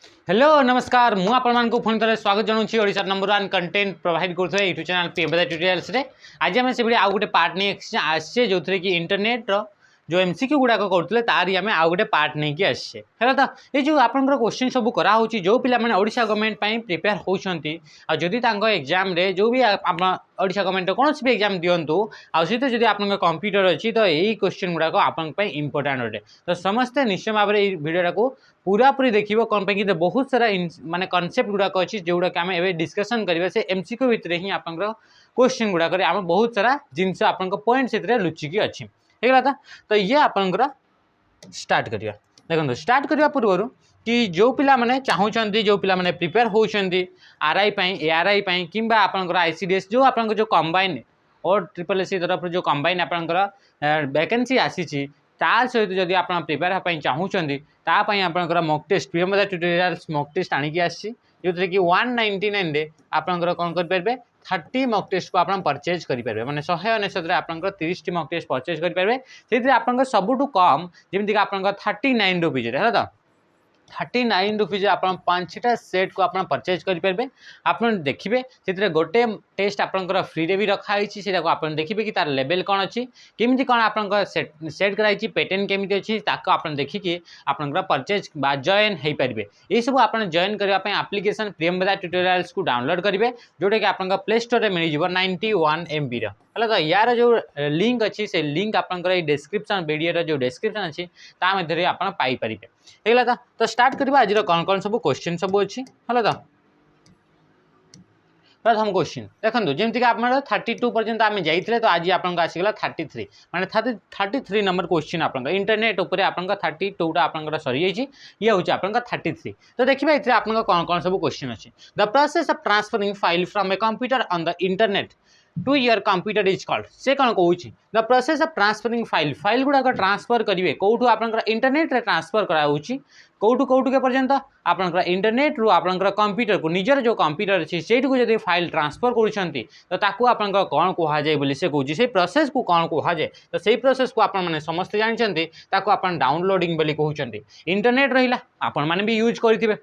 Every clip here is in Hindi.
हेलो नमस्कार मु आपण पुणी थे स्वागत जनाऊँ ओडिशा नंबर 1 कंटेंट प्रोवाइड कर यूट्यूब चैनल पीएमबीए ट्यूटोरियल्स रे। आज आम से आउ गोटे पार्ट नहीं आसे जो थी कि इंटरनेट रो जो एमसीक्यू गुड़ाक करुले तारी आम आउ गोटे पार्ट नहीं आसे है तो ये जो आप क्वेश्चन सब कराऊँ जो पिला माने ओडिशा गवर्नमेंट प्रिपेयर होती जदि एग्जाम रे जो भी ओडिशा गवर्नमेंट कौन भी एग्जाम दिंतु आते जब आप कंप्यूटर अच्छी तो यही क्वेश्चन गुड़ाक आप इंपोर्टाट अटे तो समस्ते निश्चय भाव में भिडियोटा को पूरा पूरी देखिए कौन पे बहुत सारा माने कॉन्सेप्ट गुड़ाक अच्छी जोड़ा कि आम एवं डिस्कसन करेंगे से एमसीक्यू भितर ही आप क्वेश्चन गुड़ाक आम बहुत सारा जिनस आप पॉइंट से लुचिकी अच्छी है तो ये आपंकर स्टार्ट करिया देखो स्टार्ट करने पूर्व कि जो पिला माने चाहूँगी जो पिला माने प्रिपेयर होती आरआई एआरआई कि आपंकर आईसीडीएस जो आप जो कंबाइन और ट्रिपल एससी तरफ जो कंबाइन आपंकर वैकेंसी आसी ता सहित जदि आप प्रिपेयर होगा चाहूँगी तापाई आपंकर mock test PMBA tutorials mock test आणिकी आसी जो कि 199 रे आपंकर कौन करेंगे 30 मॉक टेस्ट को आप परचेज करेंगे मैंने 199 आपंकर 30 टी मॉक टेस्ट परचेज करेंगे से आप सबुठ कम जमीक आप 39 रुपीज है तो 39 रुपीज आप 5टा सेट को आप परचेज करेंगे आप देखिए से गोटे टेस्ट आपंकर फ्री रे भी रखाई को आप देखिए कि तार लेवल कौन अच्छी केमी कौन आप सेट कराई पैटर्न केमी अच्छी आप देखिए आपंकर परचेज बा जॉइन हो पारे ये सब आप जॉइन करने आप्लिकेसन पीएमबीए ट्यूटोरियल्स को डाउनलोड करेंगे जोटा कि आप प्ले स्टोर में मिल जाए 91 MB है तो यार जो लिंक अच्छी से लिंक आपंकर डिस्क्रिप्शन वीडियो जो डिस्क्रिप्शन अच्छी मध्य आप पाइपर है तो स्टार्ट करवा आज कौन कौन सब क्वेश्चन सब अच्छी है तो प्रथम क्वेश्चन देखो जमीक आप 32 पर्यंत आम जाइए तो आज आपको आसीगला 33 माने 33 नंबर क्वेश्चन आप इंटरनेट उपर आप 32टा आप सरी ये हूँ आप 33 तो देखिए ये आप कौन कौन सब क्वेश्चन अच्छी the process of transferring file from a computer on the internet to your computer is called से कौन कहूँ the process of transferring file गुड़ाक ट्रांसफर करेंगे कौटू आप इंटरनेट रे ट्रांसफर कराऊँगी कौटू कौटू के पर्यंत आपंकर इंटरनेट रु आपंकर कंप्यूटर को निजर जो कंप्यूटर अच्छी से जब फाइल ट्रांसफर करुँच तो ताकू आपंकर कौन कहुए बोली से कहूँ से प्रोसेस को कौन कहुए तो से प्रोसेस को आपने समस्ते जानते आप डाउनलोडिंग बोली कहते इंटरनेट रहा आपण मैंने भी यूज करेंगे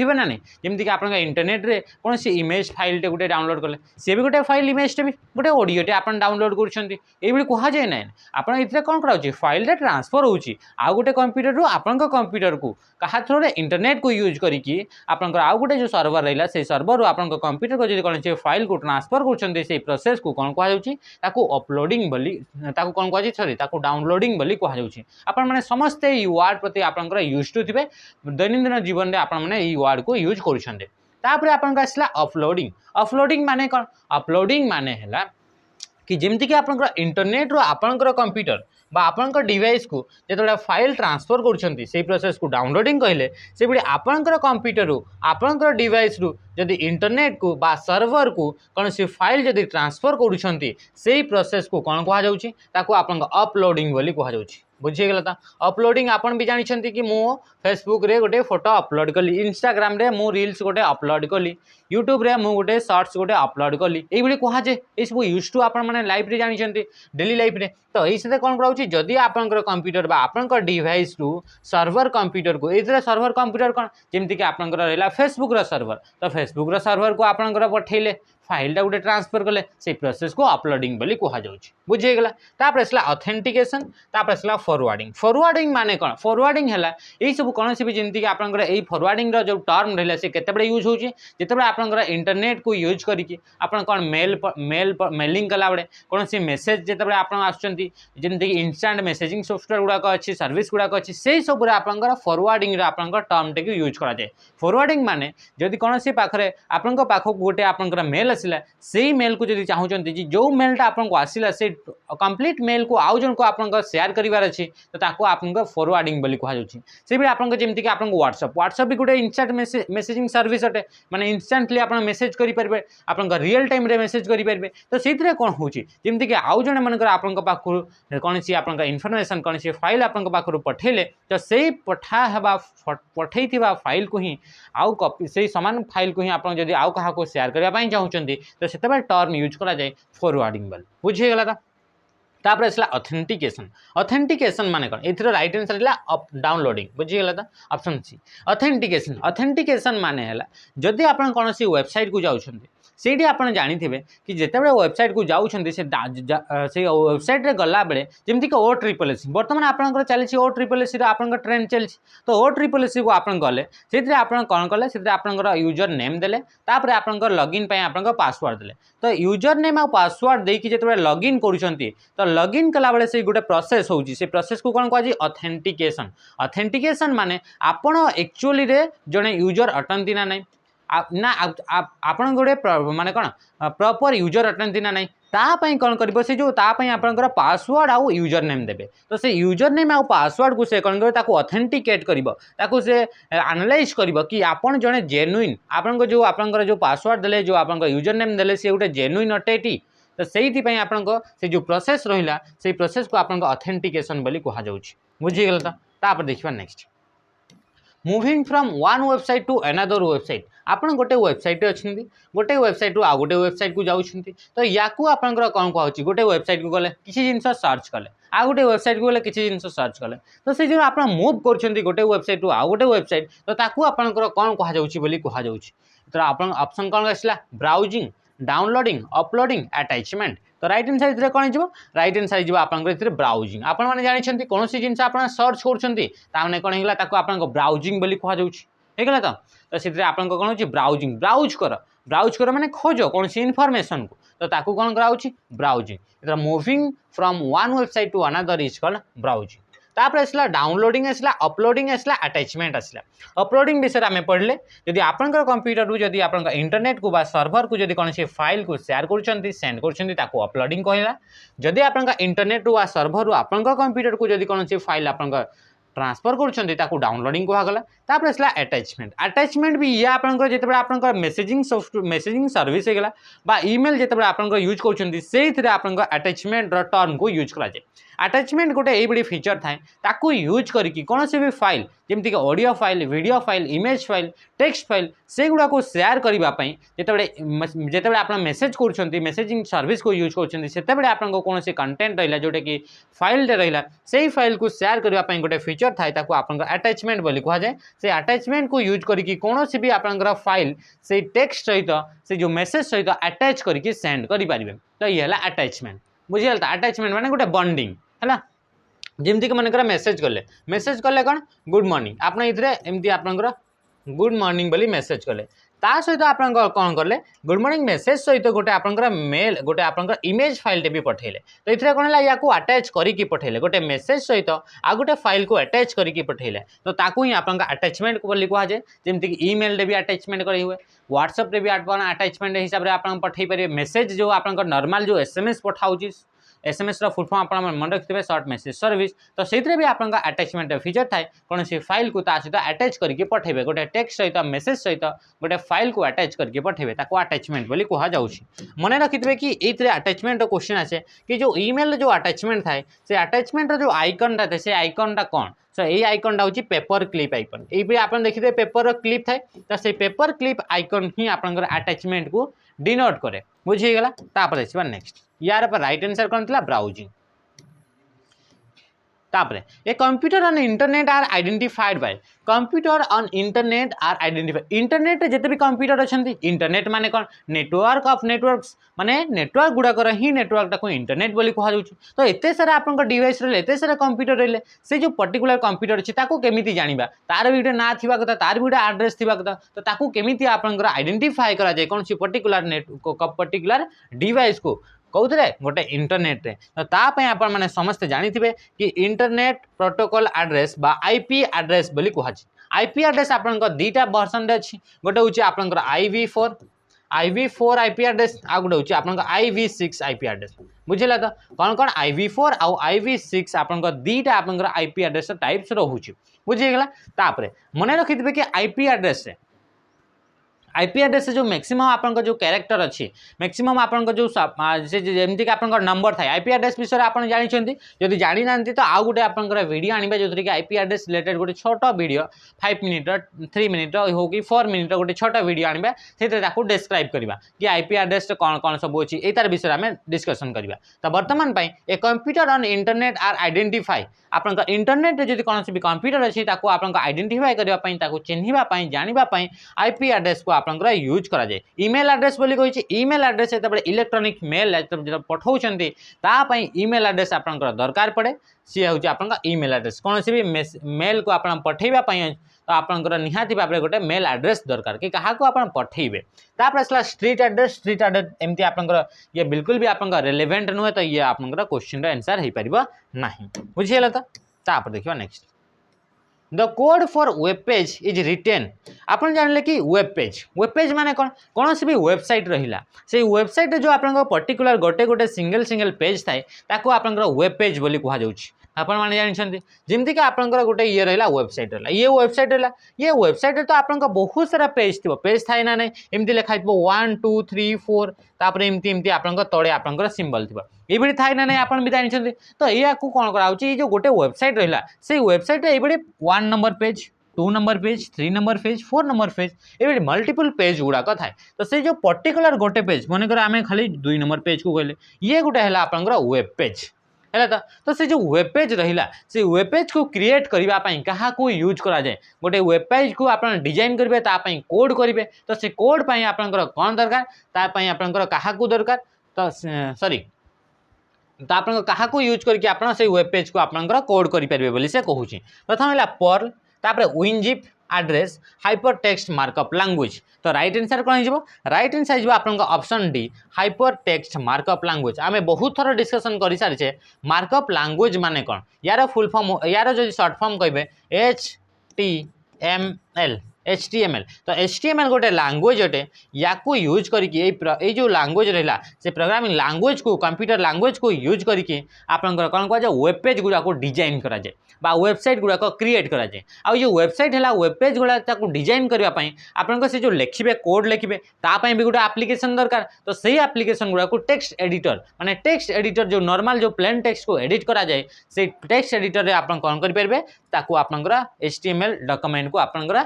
ना नहीं जमीक आप इंटरनेट रे कौन सी इमेज फाइल टे गोटे डाउनलोड कले सी भी गोटे फाइल इमेज टे भी गोटे ऑडियो टे आप डाउनलोड कर कहुए ना आप कौन कराऊँ फाइल टे ट्रांसफर होची आउ गोटे कंप्यूटर रु आपण कंप्यूटर को क्या थ्रो इंटरनेट को यूज करके आपंकर आउ गोटे जो सर्वर रहा से सर्वर रु आपंकर कंप्यूटर को जो कौन से फाइल को ट्रांसफर कर प्रोसेस को कौन कहु अपलोडिंग बोली कौन कह सॉरी डाउनलोडिंग बोली कहु आपण मैंने समस्ते ये वर्ड प्रति आपंकर यूज टू थे दैनंदिन जीवन में आपण मैंने वर्ड को यूज कर आपन आसला अपलोडिंग माने कौन अपलोडिंग माने है कि जमीक आप इंटरनेट रो आपंकर कंप्यूटर बा आपंकर डिवाइस को जो फाइल ट्रांसफर कर प्रोसेस को डाउनलोडिंग कहले से बड़े आपंकर कंप्यूटर रु आपंकर डिवाइस रु जदि इंटरनेट को बा सर्वर को कौन सी फाइल जदि ट्रांसफर कर प्रोसेस को कौन कहु आप अपलोडिंग बोली कहु बुझीगला तो अपलोडिंग आपन भी जानते कि मु फेसबुक रे गोटे फोटो अपलोड कली इंस्टाग्राम रे मु रील्स गोटे अपलोड कली यूट्यूब रे मु गोटे शॉर्ट्स गोटे अपलोड कली ये कहुए ये सब यूज टू आप लाइफ रे जानते डेली लाइफ रे तो ये कौन कराऊँ जदि आपंकर कंप्यूटर बा आपंकर डिवाइस रु सर्वर कंप्यूटर को ये सर्वर कंप्यूटर कौन जमीक आपंकर रहा फेसबुक सर्वर तो फेसबुक सर्वर को आपंकर पठेले फाइल गोटे ट्रांसफर कले से प्रोसेस को अपलोडिंग बोली कहु बुझीगला तापर आसला ऑथेंटिकेशन तापर आसला फॉरवर्डिंग माने कौन फॉरवर्डिंग है यही सब कौन भी जमीक आपंकर यही फॉरवर्डिंग जो टर्म रहा से केते यूज होची जितेबाला आपंकर इंटरनेट को यूज करके आप कौन मेलिंग कला बेले कौन सी मेसेज जितेबाला आप आसुँच जमीक इंस्टांट मेसेजिंग सॉफ्टवेयर गुड़ाक अच्छी सर्विस गुड़ाक अच्छी से सब आपंकर फॉरवर्डिंग आपंकर टर्म टे यूज कराए फॉरवर्डिंग माने जदि कौन सी पाखे आपण पाखक गोटे आपंकर मेल आसला से मेल को जब चाहूँगी जो मेलटा आपको आसला से कंप्लीट मेल को आउ जन को आप शेयर करार अच्छी तो ताको आप फॉरवर्डिंग बोली कहु से भी आपको जमीक आप व्हाट्सएप भी गोटे इंस्टांट मेसेजिंग सर्विस अटे माने इंस्टांटली आप मेसेज करेंगे आप रियल टाइम रे मेसेज करेंगे तो से कौन हो जमीक आउ जन मन पाखु कौन सी आप इनफर्मेशन कौन सी फाइल आप पाखु पठेले तो से पठे फाइल को ही आउ कॉपी से सामान फाइल को ही आप आउ क्या शेयर करने चाहते तो से टर्म यूज करा जाए फॉरवर्डिंग बोली बुझीगला तो तापर आसला ऑथेंटिकेशन। ऑथेंटिकेशन माने कौन एथरो राइट आंसर है डाउनलोडिंग बुझीगला तो ऑप्शन सी ऑथेंटिकेशन। ऑथेंटिकेशन माने है जदि आप कौन सी वेबसाइट को जाउछन्ते सेठी आप जानिथिबे कि जेतेबेले वेबसाइट को जाउछन्ते से वेबसाइट रे गला बेले जेमति कि OSSC वर्तमान आपनकर चली OSSC रो आपनकर ट्रेंड चली तो OSSC को आपन गले सेथिरे आपन कोन कले सेथिरे आपनकर यूजर नेम देले तापर आपनकर लॉगिन पय आपनकर पासवर्ड देले तो यूजर नेम आ पासवर्ड देकी जेतेबेले लॉगिन करूछन्ती तो लॉगिन कला बेले से गोटे प्रोसेस होउची से प्रोसेस को कोन कहजी ऑथेंटिकेशन। ऑथेंटिकेशन माने आपण एक्चुअली रे जने यूजर अटंती ना नहीं ना आपण गोटे माने कौन प्रॉपर यूजर अटंती ना नहीं तापाई कौन कर से जो तापाई आपनकर पासवर्ड आउ यूजर नेम देबे तो से यूजर नेम आउ पासवर्ड को से कौन कर ताको ऑथेंटिकेट करिवो ताको से एनालाइज करिवो कि आपण जने जेन्युइन आपनकर जो आपनकर जो पासवर्ड देले जो आपनकर यूजर नेम देले से गोटे जेन्युइन अटेटी तो से आपन से जो प्रोसेस रहा से प्रोसेस को आपन ऑथेंटिकेशन बोली कहा जाउछि बुझीगल तो तापर देखिबा next moving from one website to another website आपन गोटे वेबसाइट अच्छी गोटे वेबसाइट आ गोटे वेबसाइट को जाउछन्ती तो याकू आपनकर कौन कहछि गोटे वेबसाइट को गले किसी जिंस सर्च कले आ गोटे वेबसाइट को गले किसी जिंस सर्च कले तो से जो आप मूव करछन्ती गोटे वेबसाइट टू आ गोटे वेबसाइट तो ताकू आपनकर कौन कहा जाउछि बोली कहा जाउछि तो आपन ऑप्शन कौन आसला ब्राउजिंग डाउनलोडिंग अपलोडिंग अटैचमेंट तो राइट हैंड साइड कौन हो राइट हैंड साइड आपंकर ब्राउजिंग आपण मैंने जानते कौन सी जिन आप सर्च कर कौन है आप ब्राउजिंग बोली कहगला तो से कौन हो ब्राउजिंग ब्राउज कर माने खोज कौन सी इनफॉरमेशन को तो ताकू कौन कराउछि browsing moving from one website to another is called browsing. तापर आसला डाउनलोडिंग आसला अपलोडिंग आसला अटैचमेंट आसला अपलोडिंग विषय आम पढ़ले जदि आपनकर कंप्यूटर को जदि आपनकर इंटरनेट को बा सर्वर को जदि कौन सी फाइल को शेयर कर सेंड कर अपलोडिंग कहला जदि आपनकर इंटरनेट वा सर्वर आपनकर कंप्यूटर को जदि कौन सी फाइल आपनकर ट्रांसफर कर डाउनलोडिंग कहगला। तापर आसला अटैचमेंट अटैचमेंट भी ये आपनकर जेतेबेले आपनकर मेसेजिंग सर्विस होगला बा ईमेल जेतेबेले आपनकर यूज करछन्ती सेइथरे आपनकर अटैचमेंट टर्म को यूज करा जाय। अटैचमेंट गोटे यही फीचर थाए ताकू यूज करके कौन से भी फाइल जमती कि audio file video file image file text file से गुड़ा को शेयर करने जितेबाला आप मेसेज कर मेसेजिंग सर्विस को यूज करते आपको कौन से कंटेंट रहा जोटा कि फाइल रहा से फाइल को शेयर करने गोटे फीचर थाए आप अटैचमेंट बोली कह जाए से अटैचमेंट को यूज करके कौन सी भी आपंकर फाइल से टेक्स्ट सहित से जो मेसेज सहित अटैच करके सेंड करेंगे तो ये है अटैचमेंट बुझीगल। तो अटैचमेंट माने गोटे बॉन्डिंग है जमती कि मनकर मेसेज कले कौन गुड मॉर्निंग आप एमती आपंकर गुड मॉर्निंग बोली मेसेज कले ता सहित आप कौन कले गुड मॉर्निंग मेसेज सहित गोटे आपंकर मेल गोटे आपंकर इमेज फाइल भी पठेले तो ये कौन है या अटैच करके पठेले गोटे मेसेज सहित आ गोटे फाइल को अटैच करके पठेले तो ताकू ही आप अटैचमेंट बोली कह जाए जमती कि ईमेल रे भी अटैचमेंट करी हुए व्हाट्सएप रे भी अटैचमेंट हिसाब से आप पठे पारे मेसेज जो आप नॉर्मल जो एसएमएस पठाऊँ एसएमएस रो फुल फॉर्म आप मन रखिए शॉर्ट मेसेज सर्विस तो से भी आप अटैचमेंट फीचर थाए कौन सी फाइल को सहित अटैच करके पठेबे गोटे टेक्स्ट सहित मेसेज सहित गोटे फाइल को अटैच करके पठेबे ताको अटैचमेंट बोली कह जाउछि। मन रखिए कि ये अटैचमेंट क्वेश्चन आसे कि जो ईमेल जो अटैचमेंट थाए से अटैचमेंट जो आइकनटा थाए से आइकनटा कौन सो ये आइकनटा हूँ पेपर क्लिप आइकन ये आप देखिए पेपर क्लिप थाए तो से पेपर क्लिप आइकन ही आपंकर अटैचमेंट को डिनोट करे बुझीगला। तापर देखिए नेक्स्ट यार पर राइट आंसर कौन था ब्राउजिंग। तापर a computer on internet are identified by computer on internet are identified internet जिते भी कंप्यूटर अच्छा इंटरनेट माने कौन नेटवर्क ऑफ नेटवर्क्स माने नेटवर्क गुड़ाकर ही नेटवर्कटा को इंटरनेट बोली कह जाउछि तो एते सारा आपन डिवाइस रे एते सारा कंप्यूटर रे से जो पर्टिकुलर कंप्यूटर अछि ताको केमिति जानिबा तार भी ना थिबा कथा तार भी एड्रेस थिबा कथा तो ताको केमिति आपन आइडेंटिफाई करा जाय कौन सी पर्टिकुलर नेट पर्टिकुलर डिवाइस को कौन गोटे इंटरनेट रे तो तापाई आप मैंने समस्ते जानी कि इंटरनेट प्रोटोकॉल एड्रेस बा आईपी एड्रेस बोली कहुच्छे आईपी एड्रेस आपंकर दुईटा वर्सन अच्छी गोटे हूँ आपंकर IV4 आईपी एड्रेस आ गोटे हूँ आपंकर IV6 आईपी एड्रेस बुझेगा तो कौन कौन IV4 आउ IV6 आपंकर दुईटा आपंकर आईपी एड्रेस टाइप्स रोचे बुझीगला। तापर मन रखिथे कि आईपी एड्रेस आईपी एड्रेस जो मैक्सिमम आपन जो कैरेक्टर अच्छी मैक्सिमम आपन जो जमीक आप नंबर थाए आईपी एड्रेस विषय आप जानते जदि जानी ना तो आउ गोटे आप वीडियो आने जो कि आईपी एड्रेस रिलेटेड गोटे छोट वीडियो 5 मिनिट 3 मिनिट हो कि 4 मिनिट गोटे छोट वीडियो आने से डिस्क्राइब करवा कि आईपी एड्रेस कौन कौन सब अच्छी ये तार विषय में डिस्कसन करवा तो बर्तमान a computer on internet are identify आप इंटरनेट जो कौन भी कंप्यूटर अच्छी आप आइडेंटिफाई करने चिन्हवाई जानापी आईपी एड्रेस को आप यूज करा जाए ईमेल एड्रेस बोली कही ईमेल एड्रेस जो इलेक्ट्रॉनिक मेल जो पठाऊँ ईमेल एड्रेस आप दरकार पड़े सी हूँ आप ईमेल एड्रेस कौन भी मेल को आप पठेवाई तो आपंकर निहाती भाव में गोटे मेल एड्रेस दरकार कि क्या आप पठेबे तापर आसला स्ट्रीट एड्रेस एमती आप ये बिल्कुल भी आप रेलेवेंट नुहे तो ये आप क्वेश्चन आंसर हो पार ना बुझीगला तो देखा next the code for web page is written आप जानले कि वेब पेज माने कौन सी भी वेबसाइट रहिला से वेबसाइट जो आप पर्टिकुलर गोटे गोटे सिंगल पेज थाए ताको आप वेब पेज बोली कह जाउछि आपण माने जानछन्ती जेमती कि आपनकर गोटे ये रहिला वेबसाइट रहिला ये वेबसाइट तो आपनकर बहुत सारा पेज थिबो पेज थाए ना नै एमती लिखा थिबो 1 2 3 4 तापर एमती एमती आपनकर तळे आपनकर सिंबल थिबो एबडी थाए ना नै आपण भी जानछन्ती तो या को कोन कराउछि ये जो गोटे वेबसाइट रहिला से वेबसाइट एबडी 1 number page 2 number page 3 number page 4 number page ये मल्टीपल पेज गुड़ाक थाए तो से जो पर्टिकुलर गोटे पेज मनकर आम खाली 2 नंबर पेज को कहले ये गोटे है आपनकर वेब पेज है तो से जो वेब पेज रहिला से वेब पेज को क्रिएट करने क्या यूज करा जाए गोटे वेब पेज को आप डिजाइन करेंगे तापाई कोड करेंगे तो से कोड पाई आपनकर कौन दरकार तापाई आपनकर क्या दरकार तो सॉरी तो आप क्या यूज करके आप वेब पेज को आपनकर कोड करेंगे बोली से कहूँ प्रथम है पर्ल तापर WinZip address hyper text markup language तो राइट आंसर कौन हो राइट आंसर आप option D hyper text markup language आम बहुत थर डिस्कसन कर सारी मार्कअप लैंग्वेज माने कौन यार फुल फॉर्म यार जो शॉर्ट फॉर्म कहे HTML तो HTML गोटे लैंग्वेज अटे या यूज करके जो लैंग्वेज रहा से प्रोग्रामिंग लैंग्वेज को कंप्यूटर लैंग्वेज को यूज करके आपंकर कौन कह वेब पेज गुड़ा को डिजाइन करा जाए बा वेबसाइट गुड़ाक क्रिएट करा जाए आ जो वेबसाइट है वेब पेज गुड़ा डिजाइन करने आप से जो लिखे कोड लिखे तापाई भी गोटे एप्लिकेशन दरकार तो सही एप्लिकेशन गुड़ा को टेक्स्ट एडिटर माने टेक्स्ट एडिटर जो नॉर्मल जो प्लेन टेक्स्ट को एडिट करा जाए से टेक्स्ट एडिटर आप कौन करेंगे ताकू आपंकर HTML डॉक्यूमेंट को आपंकर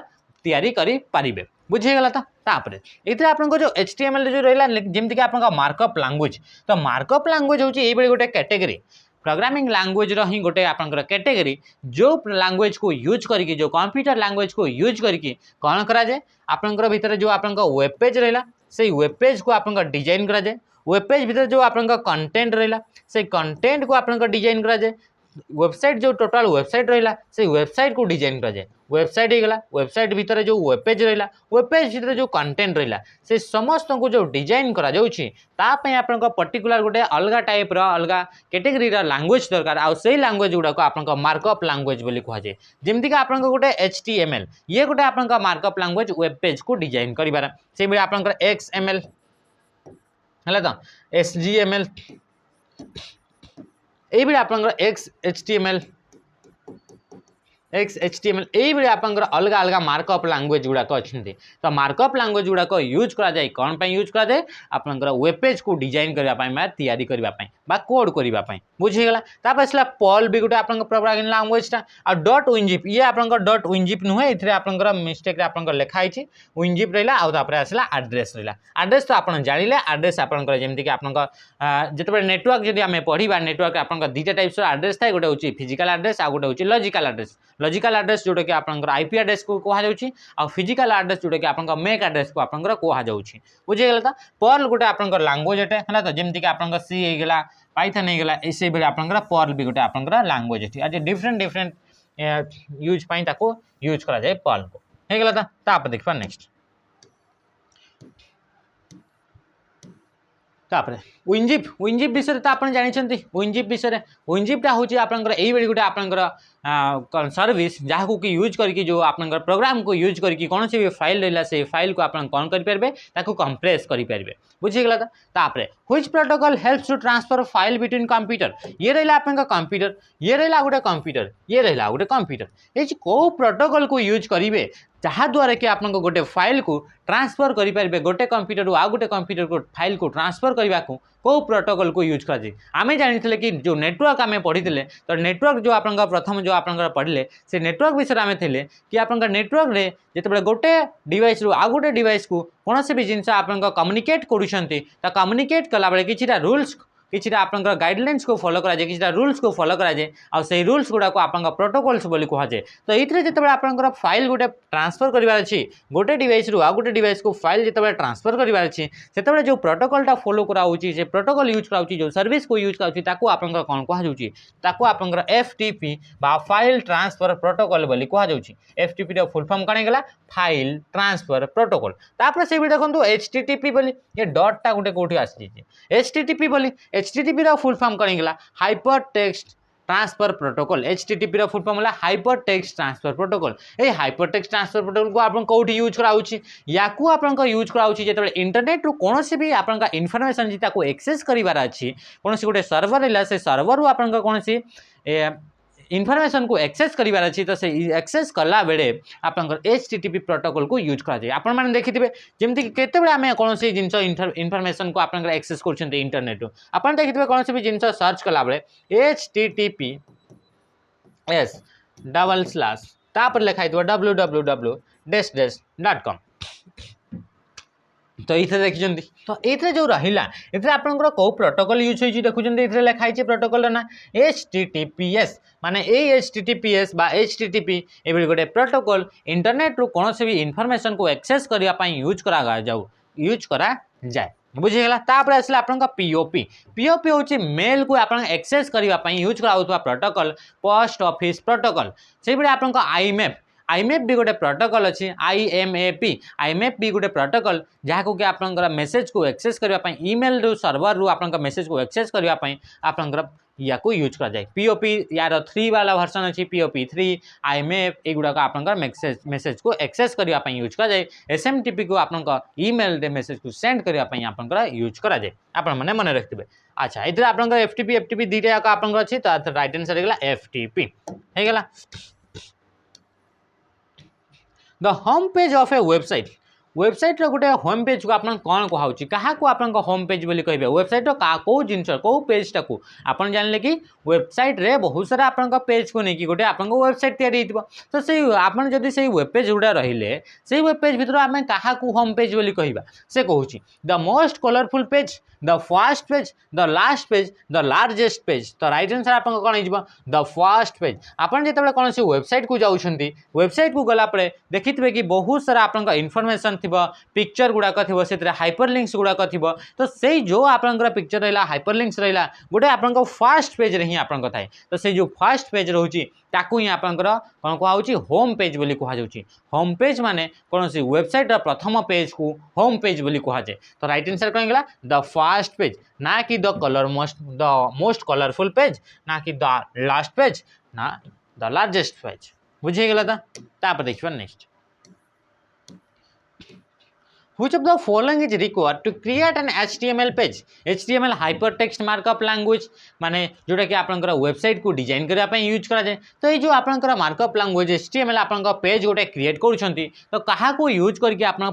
तैयारी करि पारिबे बुझीगला तापर ये आपको जो HTML जो रहा जमीक आप मार्कअप लैंग्वेज तो मार्कअप लैंग्वेज हूँ ये गोटे कैटेगरी प्रोग्रामिंग लैंग्वेज री गोटे आपंकर कैटेगरी जो लैंग्वेज को यूज करके जो कंप्यूटर लैंग्वेज को यूज करके कौन करा जाए आपंकर भीतर जो आप वेब पेज रहा से वेब पेज को आप डिजाइन करा जाए वेब पेज भीतर जो आप कंटेंट रहा से कंटेंट को आप डिजाइन करा जाए वेबसाइट जो टोटल वेबसाइट रहा से वेबसाइट को डिजाइन करा जाए वेबसाइट हो गला वेबसाइट भीतर जो वेब पेज रहा वेब पेज भीतर जो कंटेंट रहा से समस्त को जो डिजाइन करा जाउछि तापई आपन पर्टिकुलर गोटे अलग टाइप अलग कैटेगरी लैंग्वेज दरकार आ से लैंग्वेज गुड़ाक आप मार्कअप लैंग्वेज बोली कह जाए जमीक आप गोटे HTML ये गोटे आप मार्कअप लैंग्वेज वेब पेज को डिजाइन कर से आप XML है तो SGML ये आप XHTML ये आप अलग अलग मार्कअप लैंग्वेज गुड़ाक अच्छा तो मार्कअप लैंग्वेज गुड़ाक यूज करा जाए कौन पाई यूज करा जाए आपंकर वेब पेज को डिजाइन करने तैयारी करने कोड करने बुझीगला तापर आसला पर्ल भी गोटे आप प्रोग्रामिंग लैंग्वेजटा आ डॉट विनजिप ये आप डॉट विनजिप नुहे ये आपंकर मिस्टेक आप लिखाई विनजिप रहा आउे आसला एड्रेस रहा एड्रेस तो आप जानिले एड्रेस आपंकर जमीक आप जो नेटवर्क जब आम पढ़ा नेटवर्क आप दुईटा टाइप्स एड्रेस थाए गोटे हूँ फिजिकल एड्रेस आ गोटे हूँ लॉजिकल एड्रेस जोटा कि आपंकर आईपी एड्रेस को कहुच्छी आ फिजिकल एड्रेस जोटा कि आप मेक एड्रेस को आपंकर कहुच्छी बुझीगला पर्ल गोटे आपंकर लैंग्वेज अटे है तो जमीक आप सी होगा पाइथन होगा इसे भाई आपंकर पर्ल भी गोटे आपंकर लैंग्वेज अच्छी आज डिफरेंट डिफरेंट यूज पाई यूज करा जाए पर्ल को होगला तापर देखा नेक्स्ट तापर विनजिप विषय तो आप जानते विनजिप विषय विनजिपटा हूँ आपंकर यही गोटे आपंकर सर्विस जहाँ कि यूज करके जो आपंकर प्रोग्राम को यूज करके कौन सी भी फाइल रहा से फाइल को आप कौन करेंगे ताको कंप्रेस करेंगे बुझीगला तो तापर which protocol helps to transfer file between computer ये रहा आपन कंप्यूटर ये रहा गोटे कंप्यूटर ये रहा गोटे कंप्यूटर ये कौ प्रोटोकॉल को यूज करेंगे जहाद्वारा कि आप गोटे फाइल को ट्रांसफर करेंगे गोटे कंप्यूटर आउ गोटे कंप्यूटर को फाइल को ट्रांसफर करने को कौ प्रोटोकॉल को यूज कर आम जानी कि जो नेटवर्क आम पढ़ी तो नेटवर्क जो आप प्रथम जो आप पढ़ले से नेटवर्क विषय आम थे कि आप नेटवर्क रे जिते गोटे डिवाइस रु आउ गोटे डिवाइस को कौन भी जिनस आप कम्युनिकेट कर कम्युनिकेट कला बेले कि रूल्स किसी आपंकर गाइडलाइंस को फॉलो कराए किसी रूल्स को फॉलो कराए आ से रूल्स गुड़ा को आप प्रोटोकॉल्स बोली कहुए तो ये जिते आपंकर फाइल गोटे ट्रांसफर करार अच्छी गोटे डिवाइस रु आ गोटे डिवाइस को फाइल जिते ट्रांसफर करार अच्छी से जो प्रोटोकॉलटा फॉलो कराऊँगी से प्रोटोकॉल यूज कराऊँगी जो सर्विस को यूज कराऊँगी आपंकर कौन कहुच्छी आपंकर FTP बा फाइल ट्रांसफर प्रोटोकॉल बोली कहुच्छी FTP फुल फॉर्म कौन गला फाइल ट्रांसफर प्रोटोकॉल तापर से भी देखो HTTP बोली ये डॉटटा गोटे कौटी आसी HTTP बोली HTTP रा फुल फॉर्म कौन गला hyper text transfer protocol HTTP रा फुल फॉर्म होला हाइपर टेक्स्ट ट्रांसफर प्रोटोकॉल ए हाइपर टेक्स्ट ट्रांसफर प्रोटोकॉल को आपन कोठी यूज कराउची याकू आपन को यूज कराउची जेतबे इंटरनेट रो कोनोसी भी आपन का इन्फॉर्मेशन जिता को एक्सेस करिवार अछि कोनोसी गोटे सर्वर इला से सर्वर रो आपन का कोनोसी इनफॉरमेशन को एक्सेस करिवार अछि तो से एक्सेस कला बेले आपनकर HTTP प्रोटोकॉल को यूज करा जाय आपण माने देखिथिबे जेमति कि केते बेले आमे कोनोसी जिंस इनफॉरमेशन को आपनकर एक्सेस करछन्ते इंटरनेट रो आपण देखिथिबे कोनोसी भी जिंस सर्च कला बेले https तापर लिखाइथबो www.com तो ये देखिए तो ये जो रहा ये आपंकर कौ प्रोटोकॉल यूज हो देखुं ये लिखाई प्रोटोकॉल ना HTTPS माने HTTPS बा HTTP ये गोटे प्रोटोकॉल इंटरनेट रू कौन भी इनफॉरमेशन को एक्सेस करने यूज करा जाए बुझीगला तापर आसला आपन POP हूँ मेल को आप एक्सेस करने यूज करा प्रोटोकॉल पोस्ट ऑफिस प्रोटोकॉल से आपन IMAP भी गोटे प्रोटोकॉल अच्छी IMAP भी गोटे प्रोटोकॉल जहाँ को कि आपंकर मेसेज को एक्सेस करने ईमेल रू सर्वर रू आपंकर मेसेज को एक्सेस करने आपंकर या को यूज करा जाए POP यार 3 वाला वर्सन अच्छी POP3 IMAP एगुड़ा आपंकर मेसेज को एक्सेस करने यूज करा जाए SMTP को आपंकर ईमेल रे मेसेज को सेंड करने आपंकर यूज करा जाए आपण माने मन रखिबे अच्छा इधर आपंकर FTP दीटा याक आपंकर अच्छी तो राइट आंसर गला FTP हे गला the home page of a website रो गोटे होम पेज को आपन कौन कहुच्छी क्या आप होम पेज बोली कहे वेबसाइट कौ जिनस कौ पेजटा को आपन जानले कि वेबसाइट रे बहुत सारा आपन पेज को लेकिन गोटे आप वेबसाइट तैयारी तो से आपन जदि से वेब पेज गुड़ा रहिले से वेब पेज भीतर आम क्या होम पेज बोली कहबा से कहूँ the most colourful page the first page the last page the largest page तो राइट आंसर आप कौन हो द फर्स्ट पेज आपन जिते कौन से वेबसाइट को जाउछंती वेबसाइट को गला परे देखिथिबे कि बहुत सारा आपन इनफॉरमेशन थिबो पिक्चर गुड़ाक थिबो सेतरे हाइपरलिंक्स गुड़ाक थिबो तो से जो आपन पिक्चर रहिला हाइपरलिंक्स रहिला गोटे आपन फर्स्ट पेज रे ही आपन थाए तो से जो फर्स्ट पेज रोची ताकू ही आपंकर कौन कहुच्छी होम पेज बोली कहुच्छी होम पेज माने कौन सी वेबसाइट प्रथम पेज को होम पेज बोली कहुए तो राइट आंसर कौन गला द फर्स्ट पेज ना कि द मोस्ट कलरफुल पेज ना कि द लास्ट पेज ना द लार्जेस्ट पेज बुझीगला तापर देखिए next Which of the following is required to create an HTML page? HTML hypertext markup language माने जोटा कि आपनकर वेबसाइट को डिजाइन करने यूज करा जाए तो ये जो आपनकर मार्कअप लैंग्वेज HTML आपनकर पेज गोटे क्रिएट करुछंती तो कहा को यूज करके आपन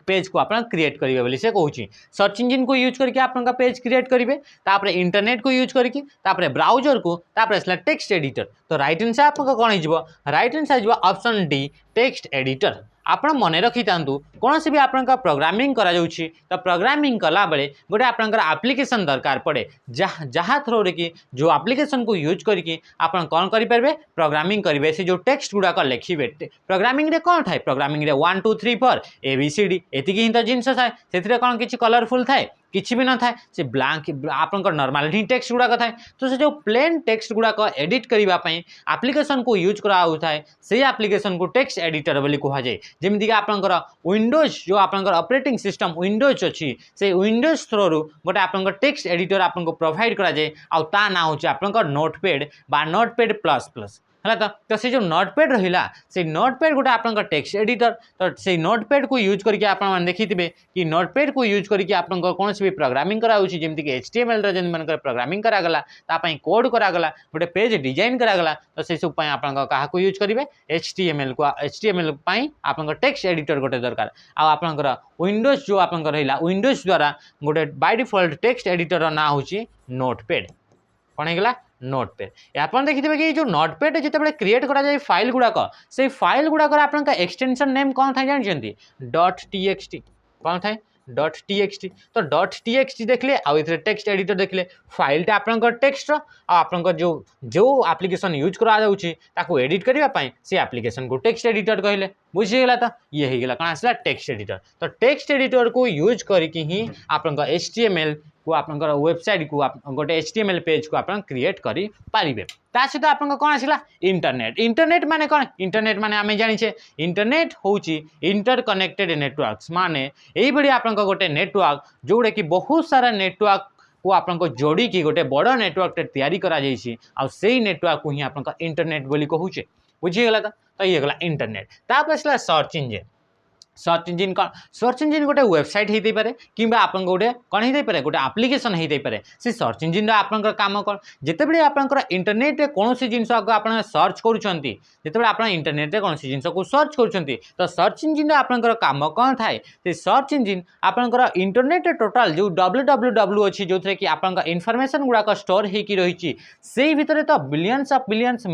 पेज को आपन क्रिएट करिवे बोली से कहूची सर्च इंजन को यूज करके आपनकर पेज क्रिएट करिवे तापर इंटरनेट को यूज करके तापर ब्राउजर को तापर असला टेक्स्ट एडिटर तो राइट आंसर आपन कोन हिजबो राइट आंसर हिजबो ऑप्शन डी टेक्स्ट एडिटर आपण मन रखी था कौन से भी आपंका प्रोग्रामिंग करा जाउछि तो प्रोग्रामिंग कला बेले गोटे आपंकर एप्लिकेशन दरकार पड़े जहाँ थ्रो रे कि जो एप्लिकेशन को यूज करके आपन कौन करेंगे प्रोग्रामिंग करेंगे से जो टेक्स्ट गुड़ाक लिखे प्रोग्रामिंग रे कौन थाए प्रोग्रामिंग रे 1 2 3 4 ABCD एतिक ही तो जिनस थाए से कौन किसी कलरफुल थाए किसी भी न था से ब्लांक आपंकर नॉर्मल ही टेक्स्ट गुड़ाक थाए तो से जो प्लेन टेक्स्ट गुड़ाक एडिट करने एप्लिकेशन को यूज कराए से एप्लिकेशन को टेक्स्ट एडिटर बोली कहुए जमीक आपंकर विंडोज जो आपंकर ऑपरेटिंग सिस्टम विंडोज अच्छी से विंडोज थ्रो गोटे आपंकर टेक्स्ट एडिटर आपको प्रोवाइड करा जाए आ ता ना होचे आपंकर नोटपैड बा नोटपैड प्लस प्लस है तो से जो नोटपैड रहा से नोटपैड गोटे आप टेक्स्ट एडिटर तो से नोटपैड को यूज करके आप देखी कि नोटपैड को यूज करके आप कौन भी प्रोग्रामिंग कराऊँच जमीक HTML मन प्रोग्रामिंग करागला तापाई कोड करागला गोटे पेज डिजाइन करागला तो से सब आप यूज करेंगे HTML आप टेक्स्ट एडिटर गोटे दरकार आपंकर विंडोज जो आप विंडोज द्वारा गोटे बाय डिफॉल्ट टेक्स्ट एडिटर ना हूँ नोटपैड कौन होगा नोटपैड आप देखिए कि जो नोटपैड जिते क्रिएट करा फाइल गुड़ाक से फाइल गुड़ाक आप एक्सटेंशन नेम कौन था जानते .txt कौन था .txt तो .txt देखले आउ टेक्स्ट एडिटर देखले फाइलटा आप टेक्स्ट आप जो जो एप्लिकेशन यूज करा एडिट करने से एप्लिकेशन को टेक्स्ट एडिटर कहले बुझीगला तो ये होगा कौन आसला टेक्स्ट एडिटर तो टेक्स्ट एडिटर को यूज करके ही आप HTML को आप वेबसाइट को गोटे HTML पेज को आप क्रिएट करें ता सहित आप कौन आसला इंटरनेट इंटरनेट माने कौन इंटरनेट माने आम जाने इंटरनेट हूँ इंटरकनेक्टेड नेटवर्क्स माने यही आप गोटे नेटवर्क जोड़ा कि बहुत सारा नेटवर्क को आप जोड़ी की गोटे बड़ नेटवर्क तैयारी करा से नेटवर्क को ही आप इंटरनेट बोली कहूचे बुझीगला तो ये गला इंटरनेट तापर आसला सर्च इंजिन गोटे वेबसाइट होते पारे कि आप गोटे कौन होते पारे गोटे एप्लिकेशन होते पारे से सर्च इंजिन आप काम कौन जितेबले आप इंटरनेट रे कौन सी जिनस आप सर्च करुँच जितेबाला आप इंटरनेट रे कौन सी जिनस को सर्च करुँच तो सर्च इंजिन आप काम कौन थाए से सर्च इंजिन आपंकर इंटरनेट टोटाल जो www अच्छी जो थे कि आप इनफॉरमेशन गुड़ाक स्टोर होगी रही से भितर तो बिलियंस ऑफ मिलियंस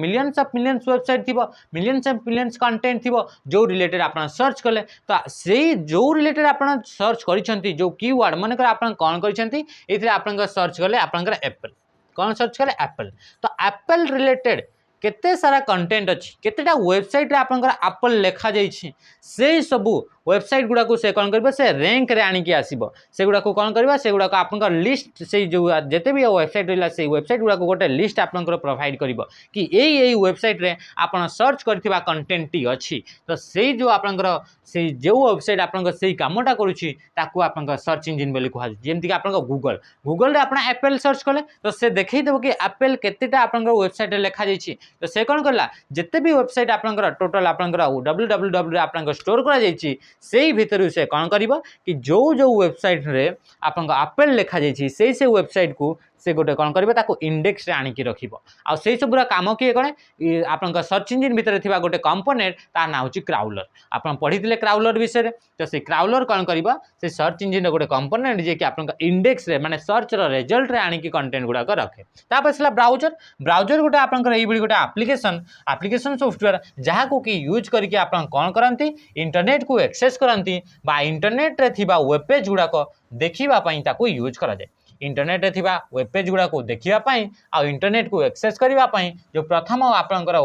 वेबसाइट थी मिलियंस ऑफ मिलियंस कंटेंट थी जो रिलेटेड आप सर्च कले तो से जो रिलेटेड आप सर्च करिसेंती जो कीवर्ड मनकर आप कौन करिसेंती एथिरे आप सर्च कले आप एप्पल कौन सर्च कले एप्पल तो एप्पल रिलेटेड केते सारा कंटेंट अच्छी केतेटा वेबसाइट रे आपनकर एप्पल लिखा जाइछि से सबू वेबसाइट गुड़ा को से कौन कर से रैंक रे आनिकी आसीबो से गुड़ा को कौन करबा से गुड़ा को आपनकर लिस्ट से जो जेते भी वेबसाइट रहला से वेबसाइट गुड़ा को गोटे लिस्ट आपनकर प्रोवाइड करिवो कि एई वेबसाइट रे आपन सर्च करथिबा कंटेंट टी अछि तो से जो आपनकर से जो वेबसाइट आपनकर से कामटा करूछि ताकू आपनकर सर्च इंजिन बोली कहै जेमति कि आपनकर गूगल रे आपन एप्पल सर्च कले तो से देखै देबो कि एप्पल केतेटा आपनकर वेबसाइट रे लिखा जाइछि तो से कौन करला जिते भी वेबसाइट आपनकर टोटल आपनकर www आपनकर स्टोर करा जाइछि से भितर से कौन करिवो कि जो जो वेबसाइट रे आपन एप्पल लिखा जाइछि से वेबसाइट को से गोटे कौन करिवो ताको इंडेक्स रे आनिकी रखिवो आ से सबुरा काम किए कौन आपन सर्च इंजिन भितर थिबा गोटे कंपोनेंट ता ना होछि क्राउलर आपन पढ़िथिले क्राउलर विषय तो से क्राउलर कौन करिवो से सर्च इंजिन रे गोटे कंपोनेंट जे कि आपन इंडेक्स रे माने सर्च रो रिजल्ट रे आनिकी कंटेंट गुडा को रखे तापर सला ब्राउजर गोटे आपन एई बडी गोटे एप्लिकेशन सॉफ्टवेयर जहा को कि यूज करके आपन कौन करंती इंटरनेट को एक्सेस करंती बा इंटरनेट रे थिबा वेब पेज गुडा को देखिबा पई ताको यूज करा जाय इंटरनेट रे थिबा वेब पेज गुडा को देखिबा पई आ इंटरनेट को एक्सेस करबा पई जो प्रथम आपनकर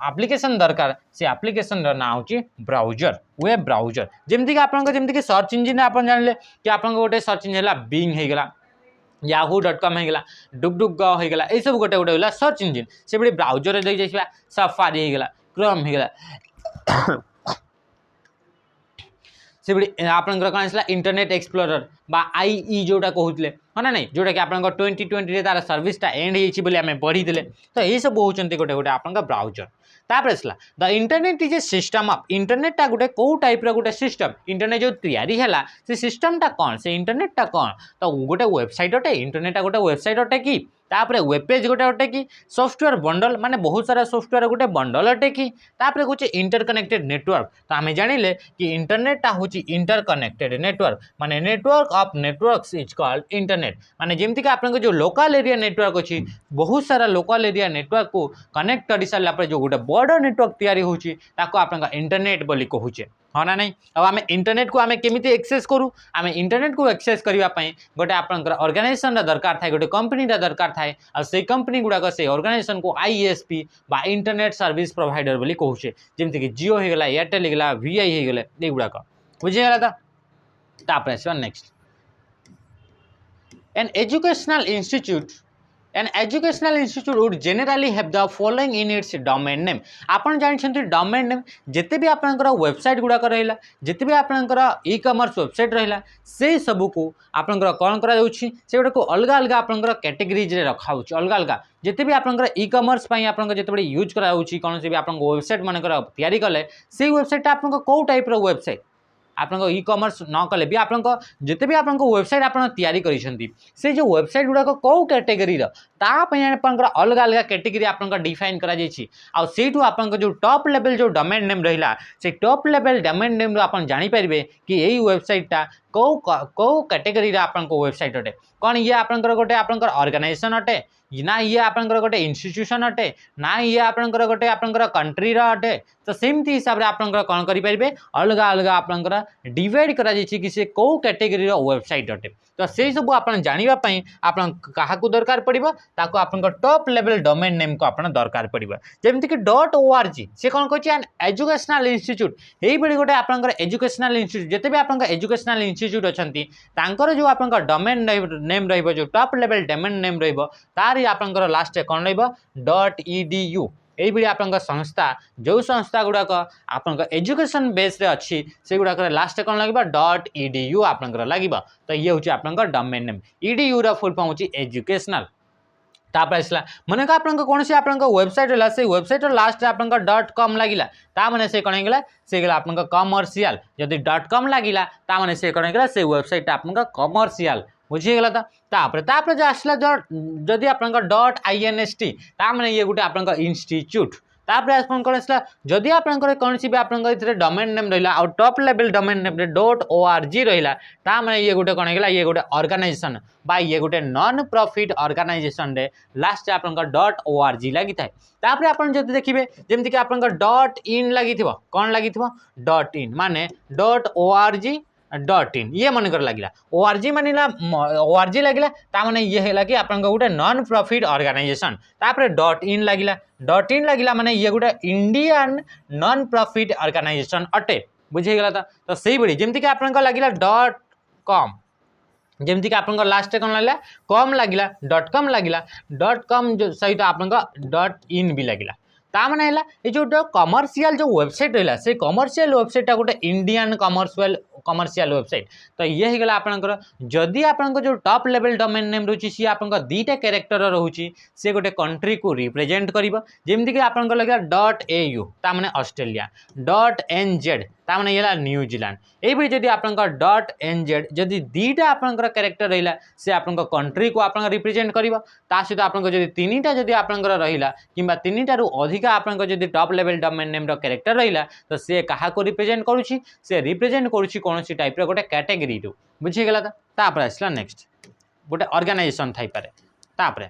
एप्लिकेशन दरकार से एप्लिकेशन ना होची ब्राउजर वेब ब्राउजर जेमति कि आपनकर जेमति कि सर्च इंजिन आपन जानले कि आपन गोटे सर्च इंजिन हला बिंग हे गेला yahoo.com होगा डुगडुग होगा ये सब गोटे गोटे सर्च इंजिन से बड़ी ब्राउजर दे जाइबा सफारी होगा क्रोम होगा से बड़ी आपनकर कौन आसला इंटरनेट एक्सप्लोरर बा IE जोटा कहते हाँ ना नहीं जोटा कि आप 2020 तार सर्विसटा एंड होती आम पढ़ी तो ये सब होती गोटे गोटे आप ब्राउजर तापर आसला the internet is a system of इंटरनेटा गोटे कौ टाइप गोटे सिस्टम इंटरनेट जो तैयारी है से सिस्टमटा कौन से इंटरनेटा कौन तो गोटे वेबसाइट अटे इंटरनेटा गोटे वेबसाइट अटे कि तापर वेब पेज गोटे अटे कि सॉफ्टवेयर बंडल माने बहुत सारा सॉफ्टवेयर गोटे बंडल अटे कि तापर होचे इंटरकनेक्टेड नेटवर्क तो आम जानिले कि इंटरनेटा होची इंटरकनेक्टेड नेटवर्क माने network of networks is called internet माने जेमति कि आपन जो लोकल एरिया नेटवर्क अछि बहुत सारा लोकल एरिया नेटवर्क को कनेक्ट कर सारा पर जो गोटे बड़ नेटवर्क तैयारी होची ताको आपन इंटरनेट बोली कहूचे हाँ ना नहीं अब आम इंटरनेट को आम केमी एक्सेस करूँ आम इंटरनेट को एक्सेस करने गोटे आपंकर ऑर्गेनाइजेशन दरकार थाए गोटे कंपनी दरकार थाए और से कंपनी गुड़ाक से ऑर्गेनाइजेशन को ISP बा इंटरनेट सर्विस प्रोवाइडर बोली कहूचे जमती कि जियो होगा एयरटेल होगा VI होगा ये गुड़ाक बुझीगला तो तापर next an educational institute An educational institute would generally have the following in its domain name. आपण जानछन्ती domain name जेते भी आपनकर वेबसाइट गुडा रहिला जेते भी आपनकर ई कॉमर्स वेबसाइट रहिला से सब को आपनकर कोन करा जाउछि से गुडा को अलग अलग आपनकर कैटेगरीज रे रखा होछि अलग अलग जेते भी आपनकर ई कॉमर्स पई आपनकर जेते बडे यूज करा होछि कोन से भी आपनकर वेबसाइट मानकर तयारी कले से वेबसाइट आपनकर को टाइप रो वेबसाइट आपन ई कॉमर्स न कले भी आपन जिते भी आपन वेबसाइट आपन तैयारी करिसेंती से जो वेबसाइट गुडा को कैटेगरी रो ता पय आपन अलग अलग कैटेगरी आपन डिफाइन करा जायछि आ सेठू आपन जो टॉप लेवल जो डोमेन नेम रहिला से टॉप लेवल डोमेन नेम रो आपन जानि परिबे कि एई वेबसाइटटा को कैटेगरी रो आपन वेबसाइट अटे कोन ये आपन गोटे आपन ऑर्गेनाइजेशन अटे ना ये आपनकर गोटे इंस्टीट्यूशन अटे ना ये आपनकर गोटे आपनकर कंट्री रा अटे तो सेमती हिसाब रे आपनकर कोन करि परिबे अलग अलग आपनकर डिवाइड करा जायछि कि से को कैटेगरी रो वेबसाइट अटे तो से सब आपन जानिबा पई आपन काहा को दरकार पड़िबो ताको आपनकर टॉप लेवल डोमेन नेम को आपन दरकार पड़िबो जेमति कि .org से कोन कहछि एन एजुकेशनल इंस्टीट्यूट एई बडी गोटे आपनकर एजुकेशनल इंस्टीट्यूट जेते भी आपनकर एजुकेशनल इंस्टीट्यूट अछंती तांकर जो आपनकर डोमेन नेम रहइबो जो टॉप लेवल डोमेन नेम रहइबो तार आपनकर लास्ट कोन रहइबो .edu एई बडी आपनकर संस्था जो संस्था गुडाक आपनकर एजुकेशन बेस रे अछि से गुडाक लास्ट कोन लागिबो .edu आपनकर लागिबो तो ये होछि आपनकर डोमेन नेम edu रा फुल फॉर्म होछि एजुकेशनल तापर आसला मन का आपन कौन से आपन वेबसाइट रहा से वेबसाइट लास्ट आपन .com लागिला ता माने से कोन गेला से गेला आपन कमर्शियल जदि .com लागिला ता माने से कोन गेला से वेबसाइट आपन कमर्शियल बुझी गेला तापर जो आसला जदि आपन .inst ता माने ये गुटे आपन इंस्टीट्यूट तापर आपन कोन आसला जदि आपन कौन सी भी आपन इथरे डोमेन नेम रहिला और टॉप लेवल डोमेन नेम रे .org रहिला ता माने ये गुटे कोन गेला ये गुटे ऑर्गेनाइजेशन बा ये गुटे नॉन प्रॉफिट ऑर्गेनाइजेशन रे लास्ट आपन .org लागि थाए तापर आपन जदि देखिबे जेमति कि आपन .in लागि थिबो कोन लागि थिबो .in माने .org .in ये मन कर लागिला org मानिला org लागिला ता माने ये हैला कि आपन गुटे नॉन प्रॉफिट ऑर्गेनाइजेशन तापर .in लागिला माने ये गुटे इंडियन नॉन प्रॉफिट ऑर्गेनाइजेशन अटे बुझे गेला तो सही बड़ी जेमति कि आपन लागिला .com जेमति कि आपन लास्ट कोन लागिला com लागिला .com लागिला .com सहित आपन .in भी लागिला ता माने हैला ए जो कमर्शियल जो वेबसाइट रहला से कमर्शियल वेबसाइट गोटे इंडियन कमर्शियल वेबसाइट तो ये ही गला आपनकर जदि आपनकर जो टॉप लेवल डोमेन नेम रहउची सी आपनकर दीटा कैरेक्टर रहउची से गोटे कंट्री को रिप्रेजेंट करिवो जेमति कि आपनकर लगिला .au ता माने ऑस्ट्रेलिया .nz ता माने येला न्यूजीलैंड ए भी जदि आपनकर .nz जदि दीटा आपनकर कैरेक्टर रहिला से आपनकर कंट्री को आपनकर रिप्रेजेंट करिवो ता सहित आपनकर जदि तीनटा जदि आपनकर रहिला किबा तीनटा रु अधिक आपनकर जदि टॉप लेवल डोमेन नेम रो कैरेक्टर रहिला तो से काहा को रिप्रेजेंट करूची से रिप्रेजेंट करूची कोनोसी टाइप रो गोटे कैटेगरी रु बुझी गेला तापर आसला नेक्स्ट गोटे ऑर्गेनाइजेशन थाई पारे तापर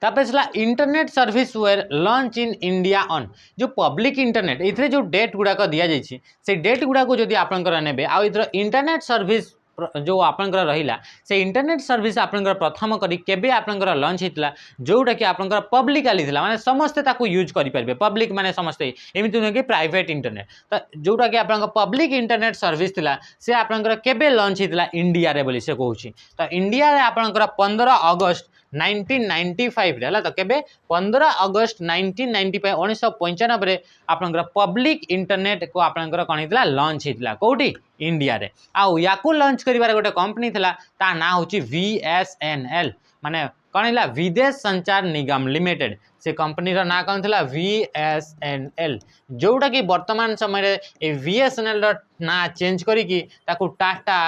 आसला internet service were launched in India on जो पब्लिक इंटरनेट इथरे जो डेट गुडा को दिया जाइछि से डेट गुडा को जदि आपनकर नेबे आ इथर इंटरनेट सर्विस जो आपनकर रहिला से इंटरनेट सर्विस आपनकर प्रथम करी केबे आपनकर लॉन्च हितला जोटा कि आपनकर पब्लिक आली थिला माने समस्त ताको यूज करि परबे पब्लिक माने समस्त एमिति न कि प्राइवेट इंटरनेट तो जोटा कि आपनकर पब्लिक इंटरनेट सर्विस थिला से आपनकर केबे लॉन्च हितला इंडिया रे बोली से कहूची तो इंडिया रे आपनकर 15 अगस्त 1995 रे हला तो केबे 15 अगस्त 1995 1995 रे आपनकर पब्लिक इंटरनेट को आपनकर कोन हितला लॉन्च हितला कोठी इंडिया रे आउ याकू लॉन्च करिवार गोटे कंपनी थिला ता ना होची VSNL माने कोन हिला विदेश संचार निगम लिमिटेड से कंपनी रो ना कोन थिला VSNL जोटा कि वर्तमान समय रे ए VSNL रो ना चेंज करी कि ताकू टाटा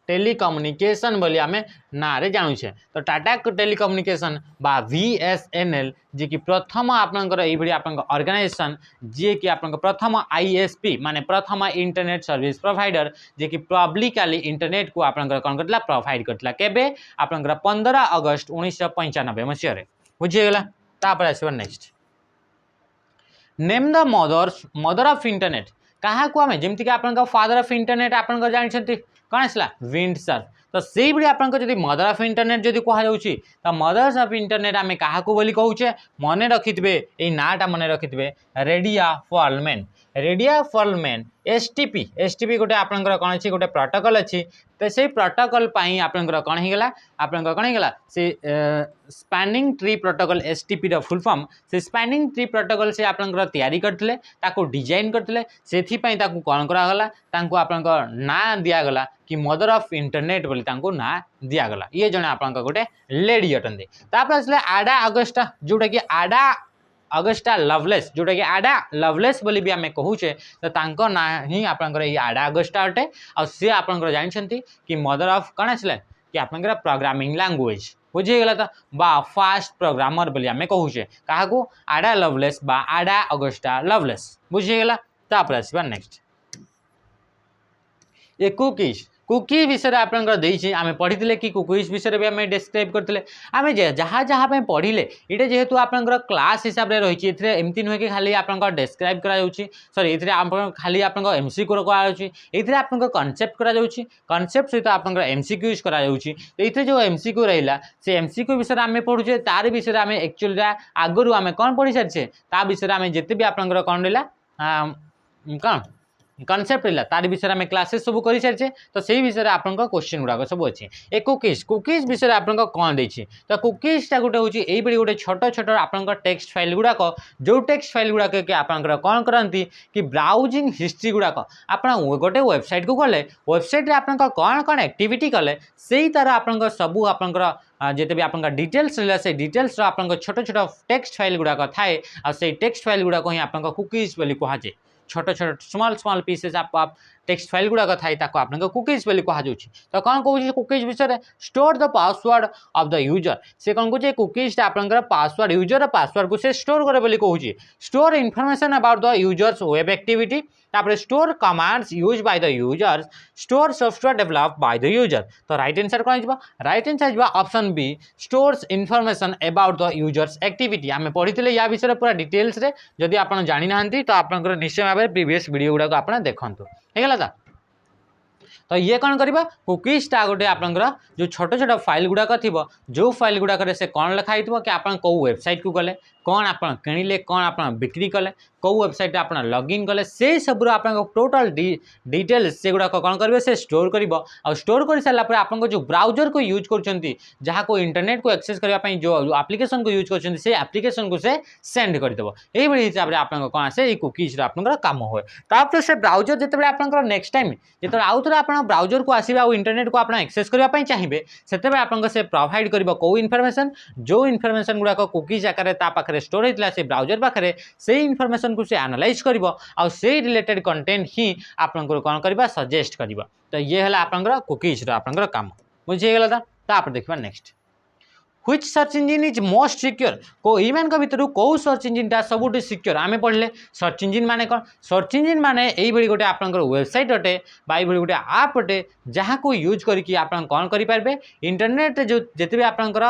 टेलीकम्युनिकेशन बोली आमे ना रे जानू छे तो टाटा टेलीकम्युनिकेशन बा VSNL जे कि प्रथम आपनकर एई बडी आपनकर ऑर्गेनाइजेशन जे कि आपनकर प्रथम ISP माने प्रथम इंटरनेट सर्विस प्रोवाइडर जे कि पब्लिकली इंटरनेट को आपनकर कोन करतला प्रोवाइड करतला केबे आपनकर 15 अगस्त 1995 मसिया रे बुझी गेला तापर आसीबा next name the mother of internet कहा को आमे जेमति कि आपनकर फादर ऑफ इंटरनेट आपनकर जानि छथि कोन आसला विंडसर तो सेई बडी आपनकर जदि मदर ऑफ इंटरनेट जदि कहा जाउची तो मदर्स ऑफ इंटरनेट आमे कहा को बोली कहूचे मने रखितबे ए नाटा मने रखितबे रेडिया फॉलमैन रेडियो फॉर्मेन एसटीपी गोटे आपंकर कौन अच्छी गोटे प्रोटोकॉल अच्छी तो से प्रोटोकॉल आपंकर कौन होगा आपंकर कौन होगा से स्पैनिंग ट्री प्रोटोकॉल एसटीपी रो फुल फॉर्म से स्पैनिंग ट्री प्रोटोकॉल से आपंकर तैयारी करते ताको डिजाइन करते से कौन करागला तांको आपंकर ना दिगला कि मदर ऑफ इंटरनेट बोली तांको ना दिगला ये जने आपंकर गोटे लेडी अटंती तापर आसले आडा अगस्टा जोटा कि आडा अगस्टा लवलेस जोटा कि आडा लवलेस बोली भी आम कहूचे तो तांको ना ही आपंकर ये आडा अगस्टा अटे आ सी आपंकर जानछंती कि मदर ऑफ कौन आसले कि आपंकर प्रोग्रामिंग लैंग्वेज बुझीगला तो बा फास्ट प्रोग्रामर बोली आम कहूचे क्या आडा लवलेस बा आडा अगस्टा लवलेस बुझीगला तापर आसबा नेक्स्ट ये कुकीज विषय आपंकर आम पढ़ी कि कुकीज विषय भी आम डिस्क्राइब करते आम जहाँ जहाँ पढ़ले ये जेहेतु आपंकर क्लास हिसाब से रही एमती नुहे कि खाली आप डिस्क्राइब करा सॉरी ये खाली आप एमसीक्यू कराऊँगी आप कनसेप्ट कनसेप्ट सहित आप एमसीक्यू यूज कर जो एमसीक्यू रहा से एमसीक्यू विषय आम पढ़ुचे तार विषय आम एक्चुअली आगुरी आम कौन पढ़ी सारी ता विषय आम जिते भी आपंकर कौन रहा कौन कनसेप्ट रहा तार विषय में क्लासेस सब कर सारी तो से विषय आप क्वेश्चन गुड़ाक सब अच्छे ए कुकीज विषय आप कौन देती तो कुकीजटा गोटे हूँ ये गोटे छोट छोट आप टेक्स्ट फाइल गुड़ाक जो टेक्स्ट फाइल गुड़ाक कि आप कौन करती कि ब्राउजिंग हिस्ट्री गुड़ाक आप गोटे वेबसाइट को गले वेबसाइट आप कौन कौन एक्टिविटी कले से तार आप सबू आपंकर जिते भी आप डिटेल्स रहा से डिटेल्स आप छोट छोट टेक्स्ट फाइल गुड़ाक थाए आ से टेक्स्ट फाइल गुड़ाक ही आप कुकीज बोली कहुए छोट छोट स्मॉल पीसेस आप टेक्स्ट फाइल गुड़ाक थाई आप कुकीज बोली कहुच्छी तो कौन कहूँ कुकीज विषय store the password of the user से कौन कहूँ कुकीजटा आप पासवर्ड यूजर पासवर्ड को से स्टोर करे बोली कहूँ store information about the users web activity तापर store commands use by the users store software develop by the user तो राइट आंसर कौन हो राइट आंसर हो option B stores information about the users activity आम पढ़ी या विषय पूरा डिटेल्स रे जदि आप जानी ना तो आप निश्चय भाव में प्रीवियस वीडियो गुड़ाक आप देखूँ है तो ये कौन करवा कुकीजटा गोटे आपंकर जो छोट छोट फाइल गुड़ाक थी जो फाइल गुड़ाक से कौन लिखाई कि आप वेबसाइट को गले कौन आप किणिले कौन आप बिक्री कले कौ वेबसाइट आप लॉगिन कले से सब आप टोटल डिटेल्स से गुड़ाक कौन करेंगे से स्टोर कर स्टोर कर सारापर आप जो ब्राउजर को यूज कर जहाँ को इंटरनेट को एक्सेस करने जो एप्लिकेशन को यूज कर एप्लिकेशन को से सेंड करदेव यही हिसाब से आप कौन आसे कुकीज आप काम हुए तापर से ब्राउजर जिते आप नेक्स्ट टाइम जो आउ थे आप ब्राउजर को आसवे आ इंटरनेट को आप एक्सेस करने चाहिए से आप से प्रोवाइड कर कौ इनफॉरमेशन जो इनफॉरमेशन गुड़ाक कुकीज आकार पाखे स्टोर होता से ब्राउजर पाखे से इनफॉरमेशन को से एनालाइज कर से रिलेटेड कंटेंट ही आपको कौन करवा सजेस्ट कर तो ये है आपंकर कुकीज आपंकर काम बुझीगला तापर देखा next which search engine is most secure को ईमान भितर कौ सर्च इंजिनटा सबुठ सिक्योर आम पढ़ले सर्च इंजिन माने कौन सर्च इंजिन माने यही गोटे आपंकर वेबसाइट अटे ये गोटे आप अटे जहाँ को यूज करके आप कौन करेंगे इंटरनेट जो जिते भी आपंकर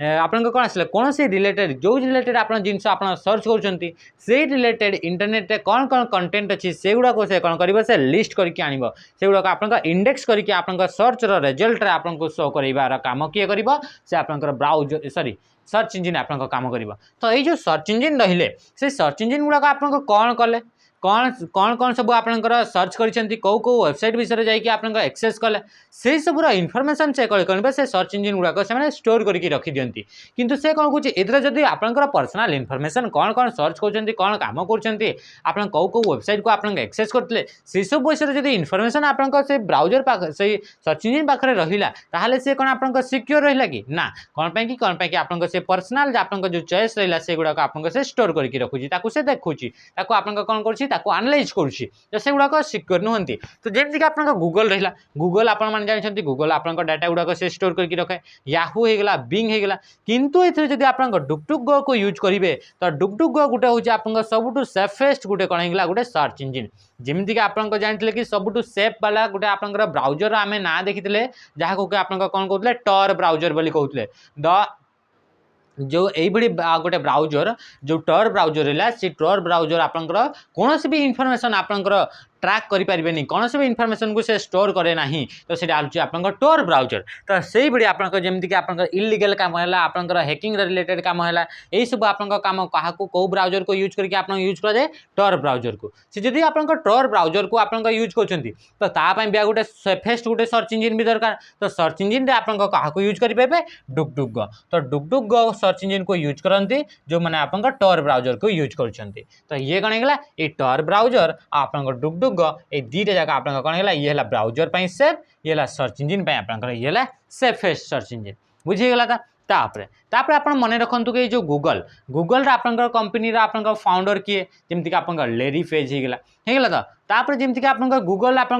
आपन कौन आसले कौन से रिलेटेड जो रिलेटेड आप जिनस आप सर्च कर रिलेटेड इंटरनेट कौन कौन कंटेंट अच्छी से गुड़ाक से कौन कर से लिस्ट करके आनब से गुड़ाक आप इंडेक्स करके आप सर्च रिजल्ट आपको शो करार काम किए कर से आपंकर ब्राउजर सॉरी सर्च इंजिन आप काम कर तो ये जो सर्च इंजिन रहिले से सर्च इंजिन गुड़ाक आप कौन कले कौन कौन कौन सब आपंकर सर्च कर कौ कौ वेबसाइट विषय जाकर एक्सेस कले से सब इनफॉरमेशन से कौन से सर्च इंजिन गुड़ाक से स्टोर करके रखी दिखती किंतु से कौन कौन ए जब आपंकर पर्सनल इनफॉरमेशन कौन कौन सर्च कर कौन काम कर कौ कौ वेबसाइट को आप एक्सेस करते से सब विषय जब इनफॉरमेशन आप से ब्राउजर से सर्च इंजिन पाखे रहा से कौन आप सिक्योर रहा कि ना कौन कि आप से पर्सनल आप जो चॉइस रहा से गुड़ाक आप से स्टोर करके रखुची से देखुची आप कौन कर एनालाइज करुँची तो से गुड़ाक सिक्योर नुहंती तो जमीक आप गूगल रहा गूगल आप जानते गूगल आप डाटा गुड़ाक से स्टोर करके रखे याहू होगा बिंग होगा किंतु ये आप डुकटुक गो को यूज करेंगे तो डुकटुक गो गोटे हूँ आप सबुठ सेफेस्ट गोटे कौन होगा गोटे सर्च इंजिन जमीक आप जानते कि सबुठ सेफ वाला गोटे आप ब्राउजर आम ना देखी जहाँ को आप कौन कहते टर ब्राउजर बोली कहते द जो यही गोटे ब्राउजर जो टर ब्राउजर है सी टर ब्राउजर आपंकर कौन भी इनफॉरमेशन आपंकर ट्रैक करें कौन सी भी इनफर्मेशन को से स्टोर करे ना तो से आप टोर ब्राउजर तो से भाई आपमती आप इलिगल कम है आपंकर हैकिंग रिलेटेड कम है यही सब आप कम क्या कौ ब्राउजर को यूज करके आप यूज कराए टोर ब्राउजर को से जब आप टोर ब्राउजर को आप यूज कर तो तापाई भी गोटे सेफेस्ट गोटे सर्च इंजिन भी दरकार तो सर्च इंजिन रे आप क्या यूज करेंगे डुगडुग तो डुगडुग सर्च इंजिन को यूज करती जो मैंने आप टोर ब्राउजर को यूज कर तो ये कौन है ये टोर ब्राउजर आप डुगडुग ये दीटा जगह आप कौन है ये ब्राउजर सेफ ये सर्च इंजिन आप ये सेफेस्ट सर्च इंजिन बुझीगला था तापरे तापरे आप मन रखु कि जो गूगल गूगल आप कंपनी आप फाउंडर किए जमीक आप लेरी पेज होगला तो तापर जमीक आप गूगल आप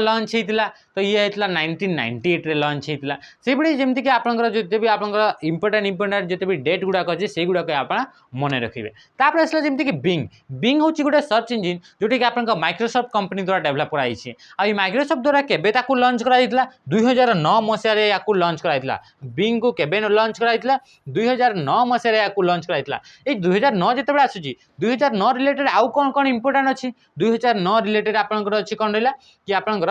लॉन्च होता तो ये होता 1998 रे लॉन्च होता से भाई जमीक आप जिते भी आप इंपोर्टेंट जिते भी डेट गुड़ाक अच्छे से गुड़ाक आप मन रखिए तापर आसला जमीक बिंग बिंग हूँ गोटे सर्च इंजिन जोटा कि आप माइक्रोसॉफ्ट कंपनी द्वारा डेवलप कराई आई माइक्रोसॉफ्ट द्वारा केबे ताकू लॉन्च कराइला 2009 मसीह या लॉन्च कराइला बिंग को केबे लॉन्च कराइला 2009 मसीह या लॉन्च कराइला ये 2009 जिते आसूँ 2009 रिलेटेड आउ कौन कौन इंपोर्टेंट अच्छी 2009 रिलेटेड आपंकर अच्छी कौन रहा कि आपंकर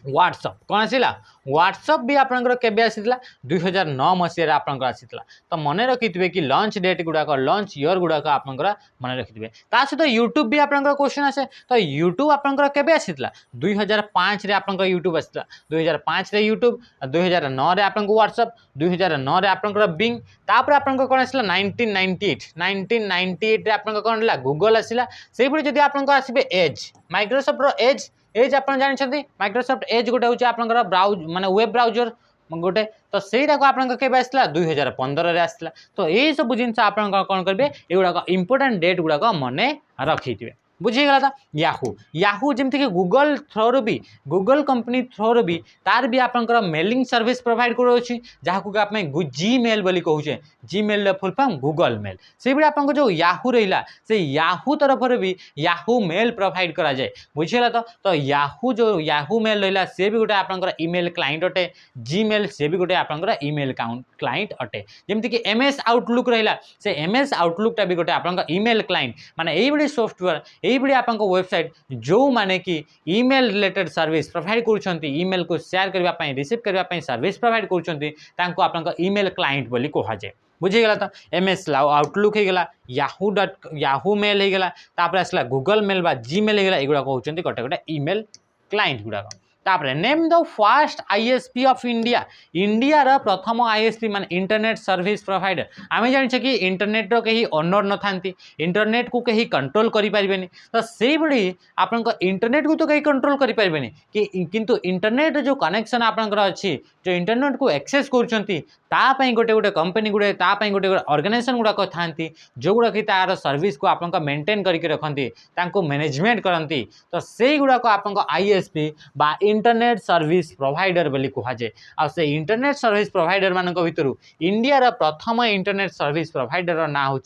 व्हाट्सअप कौन आसला व्हाट्सअप भी आपंकर केबे आसीला 2009 मसीह आपंकर आसीला तो मन रखिथे कि लॉन्च डेट गुड़ाक लॉन्च ईयर गुड़ाक आपंकर मन रखिथे ता सहित यूट्यूब भी आपंकर क्वेश्चन आसे तो यूट्यूब आपंकर केबे आसीला 2005 रे आपंकर यूट्यूब आसीला 2005 रे यूट्यूब 2009 रे आपंकर व्हाट्सअप 2009 रे आपंकर बिंग तापर आपंकर कौन आसीला 1998 रे आपंकर कौन रहा गूगल आसीला से भाई जदि आपंकर आसीबे एज माइक्रोसॉफ्ट रो एज एज आप जानते माइक्रोसॉफ्ट एज गोटे हूँ आप ब्राउज माने वेब ब्राउजर गोटे तो सहीटा को आप आसला 2015 आसला तो यही सब जिन आप कौन करेंगे ये गुड़ाक इंपोर्टेंट डेट गुड़ाक मन रखिथे बुझीगला था याहू याहू जमीक गूगल थ्रो भी गूगल कंपनी थ्रो भी तार भी आपंकर मेलिंग सर्विस प्रोवाइड करोछि जहाँ आप जीमेल बोली कहूचे Gmail full form Google mail से भी आप जो याहू रहा से याहू तरफ भी याहू मेल प्रोवाइड करा जाए बुझीगला तो याहू जो याहू मेल रहा से भी गोटे आपंकर ईमेल क्लाइंट अटे जीमेल से भी गोटे आपंकर ईमेल क्लाइंट अटे जमीक MS आउटलुक रहा से MS आउटलुकटा भी गोटे आपंकर ईमेल क्लाइंट माने यही सॉफ्टवेयर यही आप वेबसाइट जो माने कि ईमेल रिलेटेड सर्विस प्रोवाइड कर ईमेल को शेयर करने रिसीव करने सर्विस प्रोवाइड कर ईमेल क्लाइंट बोली कहुए बुझीगला तो MS आउटलुक होगला याहू मेल होगला तापर आसला गूगल मेल बा जीमेल होगला एगुड़ा कहते गोटे गोटे ईमेल क्लाइंट गुड़ाक तापर name the first ISP of India India रा प्रथम ISP मान इंटरनेट सर्विस प्रोवाइडर आम जाने कि इंटरनेट रो कहीं ओनर न था इंटरनेट को कहीं कंट्रोल करि परिबेनी तो से बड़ी आपन इंटरनेट को तो कहीं कंट्रोल करि परिबेनी कि किंतु इंटरनेट जो कनेक्शन आपनकर अछि जो इंटरनेट को एक्सेस करछंती तापाई गोटे गोटे कंपनी गुड़े तापाई गोटे गोटे ऑर्गेनाइजेशन गुड़ाक थांती जो गुड़ा कि तार सर्विस को आपन मेंटेन करके रखती तांको मैनेजमेंट करती तो से गुड़ाक आपन ISP बा इंटरनेट सर्विस प्रोवाइडर बोली कहुए आ से इंटरनेट सर्विस प्रोवाइडर मान भितर इंडिया रा प्रथम इंटरनेट सर्विस प्रोवाइडर ना हूँ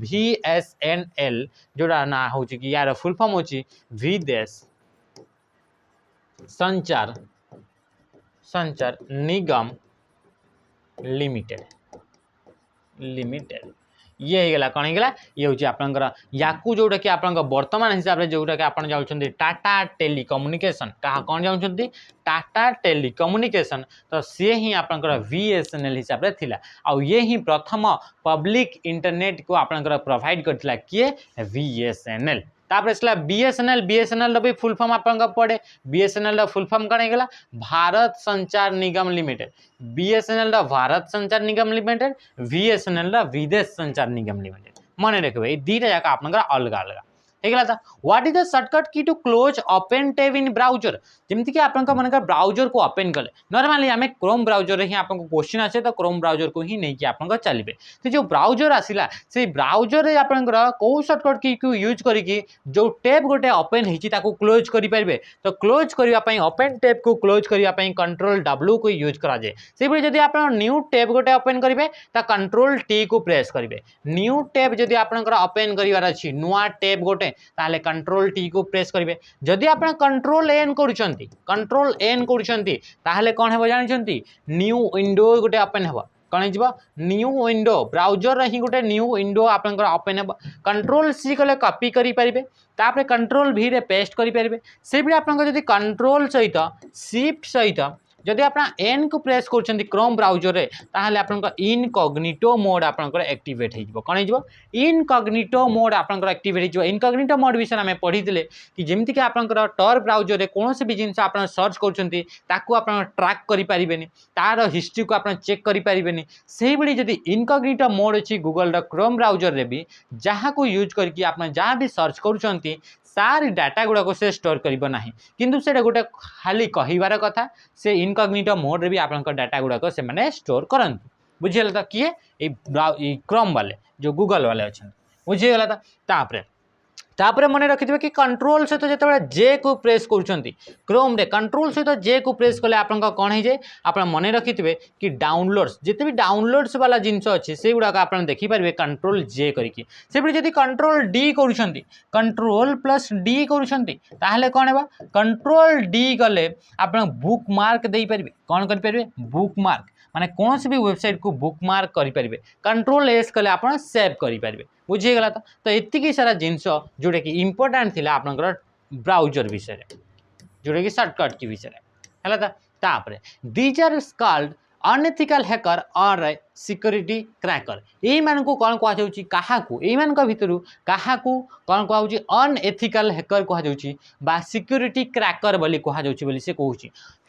VSNL जोड़ा ना हूँ कि यार फुल फॉर्म हूँ विदेश संचार निगम लिमिटेड ये होगा कौन होगा ये हूँ आपंकर याकू जोटा कि आप वर्तमान हिसाब से जोटा कि आप जाऊँच टाटा टेलीकम्युनिकेशन क्या कौन जाऊँच टाटा टेलीकम्युनिकेशन तो सी ही आपंकर VSNL हिसाब से थिला आ ये ही प्रथम पब्लिक इंटरनेट को आपंकर प्रोवाइड करथिला किए VSNL तापर इसला BSNL भी फुल फॉर्म आप पड़े BSNL फुल फॉर्म कौन होगा भारत संचार निगम लिमिटेड BSNL भारत संचार निगम लिमिटेड VSNL विदेश संचार निगम लिमिटेड मन रखिए ये दीटा जाक आप अलग अलग होगा था what is the shortcut key to close open tab in browser जमीक आप मनकर ब्राउजर को ओपन कले नॉर्मली आम क्रोम ब्राउजर ही आपको क्वेश्चन आसे तो क्रोम ब्राउजर को ही नहीं कि आप चलिए तो जो ब्राउजर आसला से ब्राउजर रे आपंकर कौ शॉर्टकट की को यूज करिकी जो टैब गोटे ओपन होती क्लोज करेंगे तो क्लोज करने ओपन टैब को क्लोज करने कंट्रोल W को यूज कराए से भाई जब आप न्यू टैब गोटे ओपन करेंगे तो कंट्रोल T को प्रेस करेंगे न्यू टैब जब आपंकर ओपन करार अच्छी नुआ टैब गोटे ताले कंट्रोल T को प्रेस करेंगे जदि आप कंट्रोल N करुछंती ताहले कौन हेबो जानछंती न्यू विंडो गोटे ओपन हेबो कौन हो न्यू विंडो ब्राउजर ही गोटे न्यू विंडो आपंकर ओपन हे कंट्रोल सी कले कॉपी करि परिबे तापर कंट्रोल भी रे पेस्ट करि परिबे से भी आपन जदि कंट्रोल सहित शिफ्ट सहित जदि आप एन को प्रेस कर क्रोम ब्राउजर रे ताहले आपन इनकॉग्निटो मोड आपन एक्टिवेट हो कौन हो इनकॉग्निटो मोड आपन एक्टिवेट हो इनकॉग्निटो मोड विषय में पढ़ी कि जमीक आपंकर टर ब्राउजर रे कौन भी जिन आप सर्च कर ट्रैक करें तार हिस्ट्री को आप चेक करें से भाई जदि इनकॉग्निटो मोड अच्छी गूगल क्रोम ब्राउजर रे भी जहाँ को यूज करके आप जहाँ भी सर्च कर सारी डाटा गुड़ाक से स्टोर करना किंतु से गोटे खाली कहबार कथा से इनकॉग्निटो मोड रे भी आप डाटा गुड़ाक से स्टोर करंतु बुझीगला तो किए क्रोम वाले जो गूगल वाले अच्छा बुझीगला तो तापरे मन रखिथे कि कंट्रोल सहित जो जे को प्रेस कर क्रोम रे कंट्रोल सहित जे को प्रेस कले आप कौन हो जाए आप मन रखिथे कि डाउनलोड्स जिते भी डाउनलोड्स वाला जिनस अच्छे से गुड़ाक आप देखिपारे कंट्रोल जे करके से जब कंट्रोल डी कर कंट्रोल प्लस डी कर कौन है कंट्रोल डी कले आप बुक मार्क दे पारे कौन करेंगे बुक मार्क माने कौन भी वेबसाइट को बुक मार्क करेंगे कंट्रोल एस कले आप सेव करेंगे बुझीगला तो एतिकी सारा जिनस जोटा कि इम्पोर्टाट थी आपंकर ब्राउजर विषय जोटा कि सर्टकट की विषय है तापर these are called unethical hacker और सिक्योरिटी क्रैकर यही मान को कौन कह भितर क्या कौन कह अनएथिकल हैकर कह सिक्योरिटी क्रैकर बोली कह से कहूँ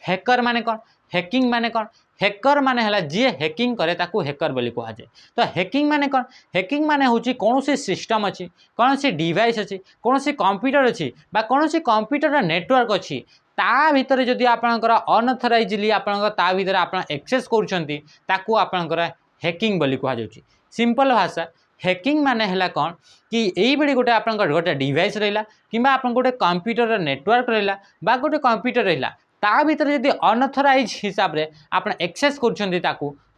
हैकर माने कौन हैकिंग माने कौन हैकर माने हला जी हैकिंग करे ताकू हैकर बोली कह जाए तो हैकिंग माने कौन हैकिंग माने होची कौन सी सिस्टम अच्छी कौन सी डिवाइस अच्छी कौन सी कंप्यूटर अच्छी बा कौन सी कंप्यूटर नेटवर्क अच्छी ता भितर जदि आपणकर अनअथराइजली आपणकर ता भितर आपण एक्सेस करूछंती ताकू आपणकर हैकिंग बोली कह जाउची सिंपल भाषा हैकिंग माने हला कौन कि यही बड़ी गोटे आपणकर गोटे डिवाइस रहिला किंबा आपन गोटे कंप्यूटर नेटवर्क रहिला बा गोटे कंप्यूटर रहिला ता भीतर जदि अनअथराइज हिसाब रे आपण एक्सेस करूछंती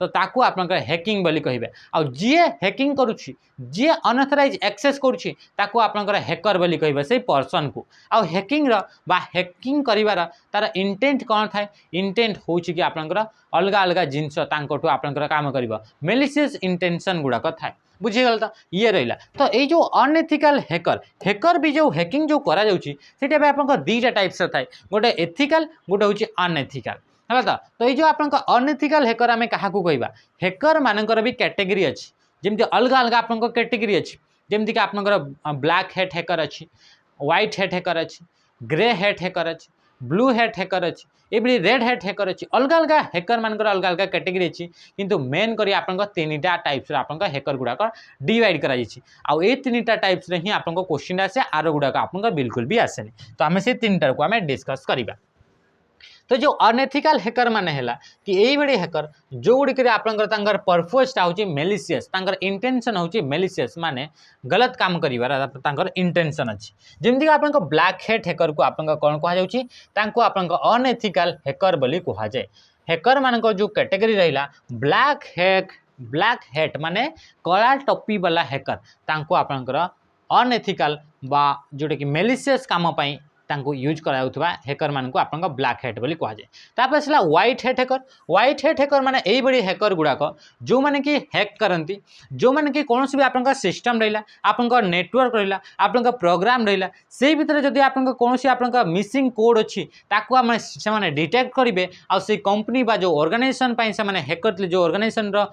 तो ताकू आपनकर हैकिंग बोली कहिबे आ जे हैकिंग करूछि जे अनअथराइज एक्सेस करूछि ताकू आपनकर हैकर बोली कहिबे से पर्सन को आ हैकिंग रो बा हैकिंग करिवार तार इंटेंट कौन थाए इंटेंट होछि कि आपनकर अलगा अलगा जिंस तांकोटू आपनकर काम करिवो मेलिशियस इंटेंशन गुडाक थाए बुझीगल तो ये रहा तो ये जो अनएथिकल हैकर भी जो हैकिंग जो करा आप दीटा टाइप्स थाए गोटे एथिकल गोटे हूँ अनएथिकल है तो ये जो आप अनएथिकल हैकर आम क्या कहवा हैकर मानकर भी कैटेगरी अच्छी जमी अलग अलग आप कैटेगरी अच्छी जमीक आप ब्लैक हेट हैकर अच्छी व्हाइट हेट हैकर अच्छी ग्रे हेट हैकर अच्छी ब्लू हेट हैकर अच्छी ये रेड हेट हैकर अच्छी अलग अलग हैकर मानकर अलग अलग कैटेगरी अच्छी किंतु मेन करी आपन तीनटा टाइप्स आपन हैकर गुड़ाक डिवाइड करा आउ ए तीनटा टाइप्स रे ही आपन क्वेश्चन आसे आर गुड़ाक आपन बिल्कुल भी आसेनी तो आम से तीनटा को आम डिस्कस करवा तो जो अनएथिकल हैकर माने हैला कि यही बड़ी हैकर जो गुड़िक आपंकर पर्पजटा हूँ मेलिशियस इंटेंशन हूँ मेलिशियस माने गलत काम कर इंटेंशन अच्छी जमीक आप ब्लैक हेट हैकर को आप कौन कहुँ अनएथिकल हैकर बोली कह जाए हैकर मान जो कैटेगरी रहा ब्लैक हेट माने कला टोपी वाला हैकर तांको आपंकर अनएथिकल बा जोटा कि मेलिशियस काम पाई तांको यूज कराउथबा हैकर मान को आपन ब्लैक हेट बोली कह जाए तापर सला व्हाइट हेट हैकर माने एई बड़ी हैकर गुड़ाक जो माने कि हैक करंती जो माने कि कौन भी आपन सिस्टम रहिला आपन नेटवर्क रहिला आपन प्रोग्राम रहिला से भितर जदि आपन कौन सी आपन मिसिंग कोड अच्छी ताकू आम से माने डिटेक्ट करेंगे आ से कंपनी बा जो ऑर्गेनाइजेशन पाई से माने हैक करथिले जो ऑर्गेनाइजेशन रो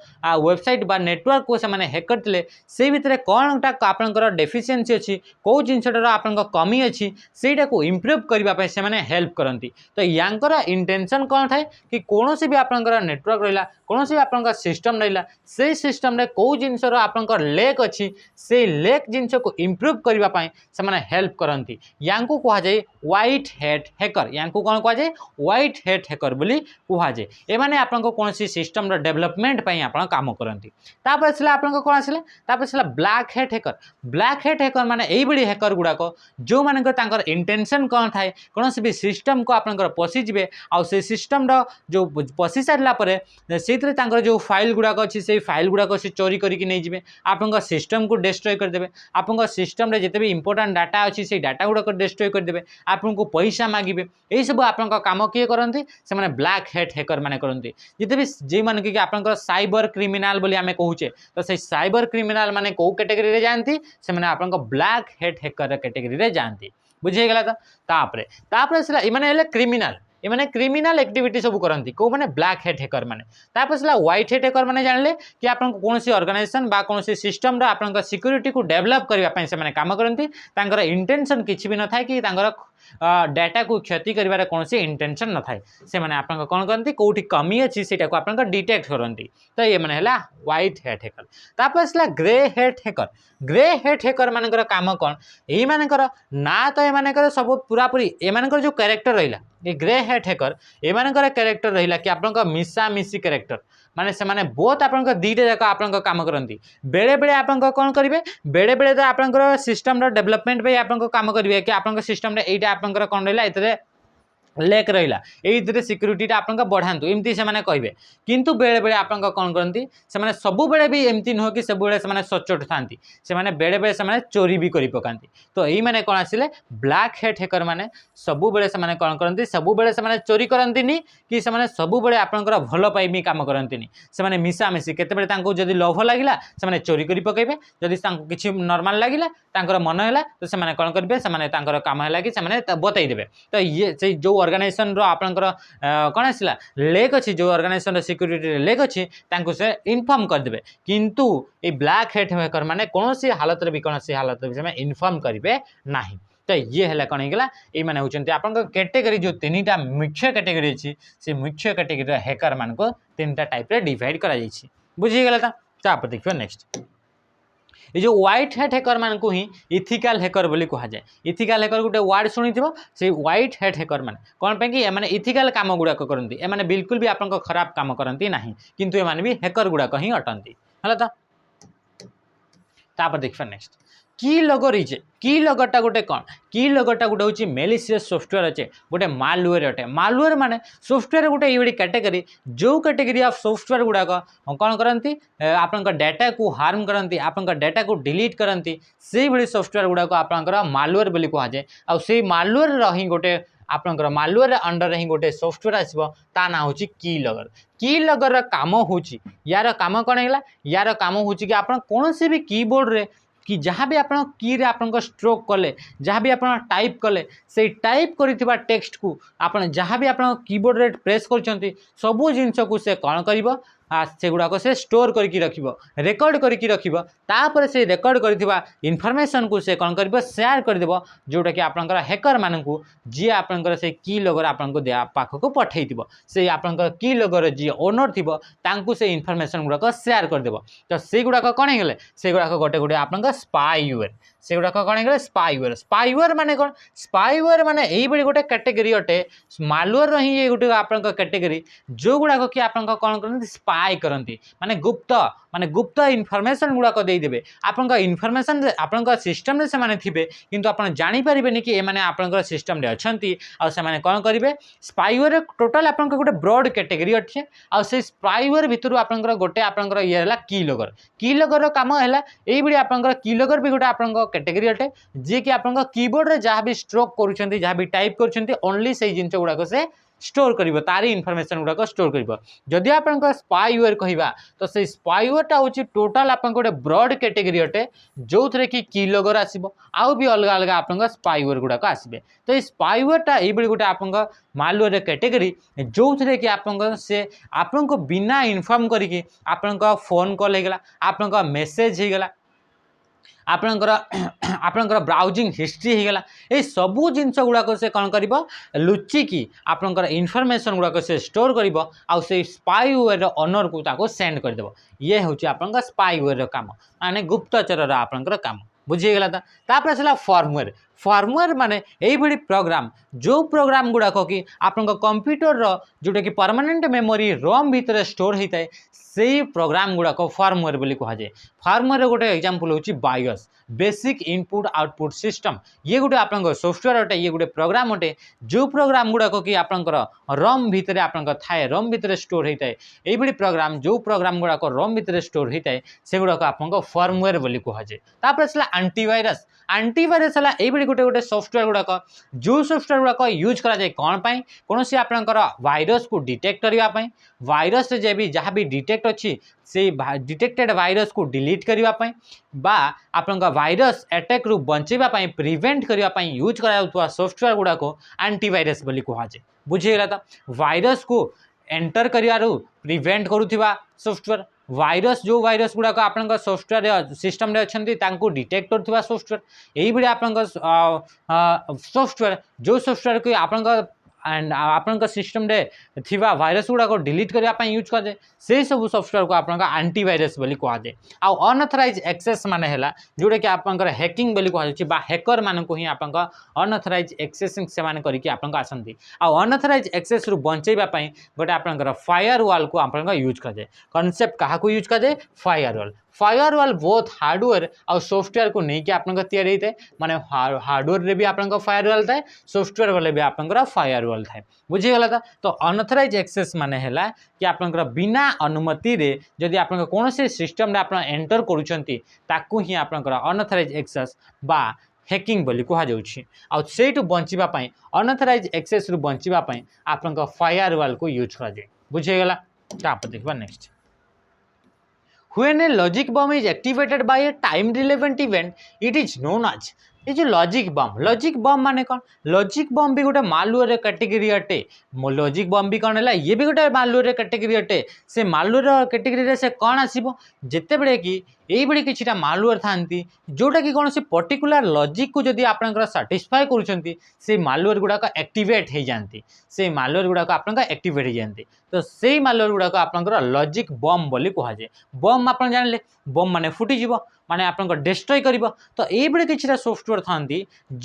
वेबसाइट बा नेटवर्क को से माने हैक करथिले से भितर कोनटा आपनकर डेफिशिएंसी अच्छी को जिनसटर आपन कमी अच्छी सेटा को इम्प्रूव करने से माने हेल्प करती तो यांकर इंटेंशन कौन थाए कि कौन भी आपंकर नेटवर्क रहा कौन भी आपंकर सिस्टम रहा से सिस्टम रे कौ जिनसर आपंकर लेक अच्छी से लेक जिनस को इम्प्रूव करने से माने हेल्प करती यांको कह जाए व्हाइट हेट हैकर यांको कौन कह जाए व्हाइट हेट हैकर बोली कह जाए एमाने आपन कौन सिस्टम रो डेवलपमेंट पई आपन काम करती तापर आसला आपन कौन आसला तापर आसला ब्लैक हेट हैकर माने एई बड़ी हैकर गुड़ाक जो मानकर इंटेंशन इंटेंशन कौन थाए कौन भी सिस्टम को आपंकर पशिजे आउ से सिस्टम जो पशि सारापर से जो फाइल गुड़ाक अच्छी से फाइल गुड़ाक से चोरी करके नहीं जाए आपंक सिस्टम को डिस्ट्रॉय करदे आपंक सिस्टम रे जिते भी इंपोर्टेंट डाटा अच्छी से डाटा गुड़ाक डिस्ट्रॉय करदे आपको पैसा मागिबे यही सब आपंक काम किए करती से मैंने ब्लैक हेट हैकर माने करती जिते भी जे मान कि आपंकर साइबर क्रिमिनाल बोली आमे कहूचे तो से साइबर क्रिमिनाल माने को कैटेगरी रे जानती से माने आपंक ब्लैक हेट हैकर कैटेगरी रे जानती बुझे गला तो तापरे तापरे से माने हेले क्रिमिनाल ये मैंने क्रिमिनाल एक्टिविटी सब करती कौ मैंने ब्लैक हेट हैकर मैंने तापर से व्हाइट हेट हैकर मैंने जानले कि आपन कौन सी ऑर्गेनाइजेशन बा कौन सी सिस्टम रा आपन सिक्योरिटी को डेवलप करने से काम करती इंटेंशन किसी भी न था कि डाटा को क्षति कर कौन सी इंटेंशन न था से मैंने आपन कौन करती कौटी कमी अच्छी से आप डिटेक्ट करती तो ये मैंने है व्हाइट हेट हैकर तापर आसला ग्रे हेट हैकर मानकर काम कौन यही मानकर ना तो ये सब पूरापूरी एम जो कैरेक्टर रहा ये ग्रे हेट हैकर एमानकर कैरेक्टर रहिला कि आपनका मिसा मिसी कैरेक्टर माने से माने बहुत आपनका दीटे जाका आपनका काम करंती बेले बेले आपनका कोन करिवे बेले बेले तो आपनकर सिस्टम रो डेवलपमेंट पे आपनका काम करिवे कि आपनका सिस्टम रे एटा आपनकर कोन रहिला एतरे लेक रहा ये सिक्यूरीटा आप बढ़ातु एमती से कहे किंतु बेले बेले आप कौन करती से सब बेले भी एमती नुह कि सब बेले से सचोट था से बेले बेले से चोरी भी कर पकाती तो यही मैंने कौन आसिले ब्लैक हेट हैकर मैंने सब बेले से कौन करती सब बेले से चोरी करती कि से सब बेले आपंकर भल पाई काम करती से मिसामिशी केते जदि लोभ लगे से चोरी कर पकेबे जदि किसी नॉर्मल लगे मन है तो से कौन करेंगे से काम है कि बतईदेवे तो ये से जो ऑर्गेनाइजेशन रो आपनकर कौन आसला लेक अच्छी जो ऑर्गेनाइजेशन सिक्यूरीटी लेक अच्छी से इनफॉर्म करदे किंतु ये ब्लैक हेट हैकर माने कौन सी हालत भी कौन सी हालत भी इनफॉर्म करेंगे ना तो ये है कौन होगा ये मैंने होती आप कैटेगरी जो तीन टा मुख्य कैटेगरी अच्छी से मुख्य कैटेगरी हैकर मान को तीन टा टाइप डिवाइड कर बुझीगला तापर देखिए नेक्स्ट ये जो व्हाइट हेट हैकर मान को ही इथिकल हैकर बोली कहा जाए इथिकल हैकर गोटे वर्ड शुणी से व्हाइट हेट हैकर मान कौन पे कि एमाने इथिकल काम गुड़ाक करती एमाने बिल्कुल भी आपन खराब काम करती ना किंतु एमाने भी हैकर गुड़ाक ही अटंती है तापर देखिए नेक्स्ट की लॉगर रही की लॉगरटा गोटे कौन की लॉगरटा गोटे हूँ मेलिशियस सॉफ्टवेयर अच्छे गोटे मालवेयर अटे मालवेयर माने सॉफ्टवेयर गोटे ये कैटेगरी जो कैटेगरी ऑफ सॉफ्टवेयर गुड़ाक कौन करती आपन डाटा को हार्म करती आपन डाटा को डिलीट करती से भाई सॉफ्टवेयर गुड़ाक आपंकर मालवेयर बोली कह जाए आ से मालवेयर ही गोटे आपंकर मालवेयर अंडर ही गोटे सॉफ्टवेयर आसो ता ना हूँ की लॉगर काम हो यार काम कौन है यार काम हो कि आप कौन से भी कीबोर्ड रे कि जहाँ भी आप की रे आपन स्ट्रोक कले जहाँ भी आप टाइप कले से टाइप करिथिबा टेक्स्ट को आप जहाँ भी आप कीबोर्ड रे प्रेस कर सबू जिनस को से कौन कर से गुड़ाक से स्टोर करके रखिबो रेकर्ड करके रखिबो तापर से रेकर्ड करथिबा इनफॉरमेशन को से कौन कर शेयर करदेबो जोटा कि आपनकर हैकर मानकू जी आपनकर से की लॉगर आपनको दे पाख को पठेइथिबो से आपनकर की लॉगर जी ओनर थिबो तांकू से इनफॉरमेशन गुड़ाक शेयर करदेबो तो से गुड़ाक कौन हेगले से गुड़ाक गोटे गोटे आपनकर स्पाईवेयर से गुड़ाक कौन हेगले स्पाईवेयर माने कौन स्पाईवेयर माने एई बड़ी गोटे कैटेगरी अटे मालवेयर ही ये गोटे आपनकर कैटेगरी जो गुड़ाक कि आपनकर कौन करନ୍ତି स्पाई करती माने गुप्त इनफॉरमेशन गुड़ाक देदेवे आपन इनफॉरमेशन आपन सिस्टम रे से थिबे किंतु आप जानी पारिबेनी कि एमाने आपन सिस्टम रे अछंती आ से माने कौन करिवे स्पाईवेयर टोटल आपन गोटे ब्रॉड कैटेगरी अच्छे आ से स्पाईवेयर भितर आपन गोटे आपन ये है की लॉगर काम है यही भाई आपन की लॉगर भी गोटे आपन कैटेगरी अटे जी कि आपन कीबोर्ड रे जहाँ भी स्ट्रोक करुछंती जहाँ भी टाइप करुछंती ओनली से जिनस गुड़ाक से स्टोर कर तारी इनफॉरमेशन गुड़ाक स्टोर कर जदि आप स्पाईवेयर कहवा तो से स्पाईवेयरटा हूँ टोटाल आप गोटे ब्रॉड कैटेगरी अटे जो थे कि की लॉगर आसो आउ भी अलग अलग आप स्पाईवेयर गुड़ाक आसबे तो ये स्पाईवेयरटा ये गोटे आप मालवेयर कैटेगरी जो थे कि आप से आपको बिना इनफॉर्म करके आपन फोन कॉल होगा आपन मेसेज होगा आपणकर ब्राउजिंग हिस्ट्री होगला ये सबू जिनस गुड़ाक से कौन कर लुचिकी आपणकर इनफॉरमेशन गुड़ाक से स्टोर कर से स्पाईवेयर ओनर को ताको सेंड करदेव ये हूँ आपन स्पाईवेयर काम माने गुप्तचर आपणकर काम बुझीगला तापर आसला फर्मवेयर माने यही भाई प्रोग्राम जो प्रोग्राम गुड़ाक कि आपन कंप्यूटर जोटा कि परमानेंट मेमोरी रोम भितर स्टोर होता है से प्रोग्राम गुड़ाक फर्मवेयर बोली कह जाए फर्मवेयर गोटे एग्जांपल हूँ BIOS basic input output system ये गोटे आपन सॉफ्टवेयर अटे ये गोटे प्रोग्राम अटे जो प्रोग्राम गुड़ाक कि आपंकर रम भितर आपंकर थाए रम भितर स्टोर होता है यही प्रोग्राम जो प्रोग्राम गुड़ाक रम भितर स्टोर होता है से गुड़ाक आपंकर फर्मवेयर बोली कहुए तापर आसला आंटीवायरस आंटीवायरस है ये गोटे गोटे सॉफ्टवेयर गुड़ाक जो सॉफ्टवेयर गुड़ाक यूज करा जाए कौन पाई कौन सी आपंकर वायरस को डिटेक्ट करने वायरस जे भी जहाँ भी डिटेक्ट अच्छी से डिटेक्टेड वायरस को डिलीट करने बा आपंका वायरस अटैक रु बचाई प्रिवेंट करने यूज करा सॉफ्टवेयर गुड़ाक आंटीवायरस बोली कहुए बुझीगला तो वायरस को एंटर करू प्रिवेंट करुवा सॉफ्टवेयर वायरस जो वायरस गुड़ाक आप सॉफ्टवेयर सिस्टम अच्छा डिटेक्ट करुवा सॉफ्टवेयर यही आप सॉफ्टवेयर जो सॉफ्टवेयर को आप एंड आपन सिस्टम रे थिवा वायरस गुड़ाक डिलीट करने यूज करे से सब सॉफ्टवेयर को आपन आंटीवायरस बोली कहुए आउ अनअथराइज एक्सेस माने हैला जोटा कि आपन हैकिंग बोली कहुए बा हैकर मान को ही आपन अनअथराइज एक्सेसिंग से माने करके आपन आसंती आउ अनअथराइज एक्सेस रु बंचेबा पई गोटे आपन फायरवॉल को आपन यूज करे कांसेप्ट कहा को यूज करे फायरवॉल बोथ हार्डवेयर और सॉफ्टवेयर को नहीं कि आपन तैयारी होता है माने हार्डवेयर रे भी आपन फायरवॉल थाए सॉफ्टवेयर वाले भी आपन फायरवॉल थाए बुझीगला था तो अनअथराइज एक्सेस माने हैला कि आपन बिना अनुमति रे जदि आपन कौन से सिस्टम रे आपन एंटर करूछंती ताकू ही आपन अनअथराइज एक्सेस बा हैकिंग बोली कहुच्छी आउ सेठू बंचिबा पई अनअथराइज एक्सेस रु बंचिबा पई आपन फायरवॉल को यूज करा जाए बुझीगला तापर देखबा next When a logic bomb is activated by a time relevant event, it is known as ये जो लॉजिक बम माने कौन लॉजिक बम भी गोटे मालवेयर कैटेगरी अटे लॉजिक बम भी कौन है ये भी गोटे मालवेयर कैटेगरी अटे से मालवेयर कैटेगरी से कौन आसो जिते बड़े कि ये किसी मालवेयर था जोटा कि कौन से पर्टिकुलर लॉजिक को जदि आप साटिस्फाई करुँच से मालवेयर गुड़ाक एक्टिवेट हो जाती से मालवेयर गुड़ाक आप एक्टिवेट हो जाती तो से मालवेयर गुड़ाक आप लॉजिक बम बोली कहुए बम आप जानले बम माने फुटीज माने आप डिस्ट्रॉय कर तो ये किसी सॉफ्टवेयर था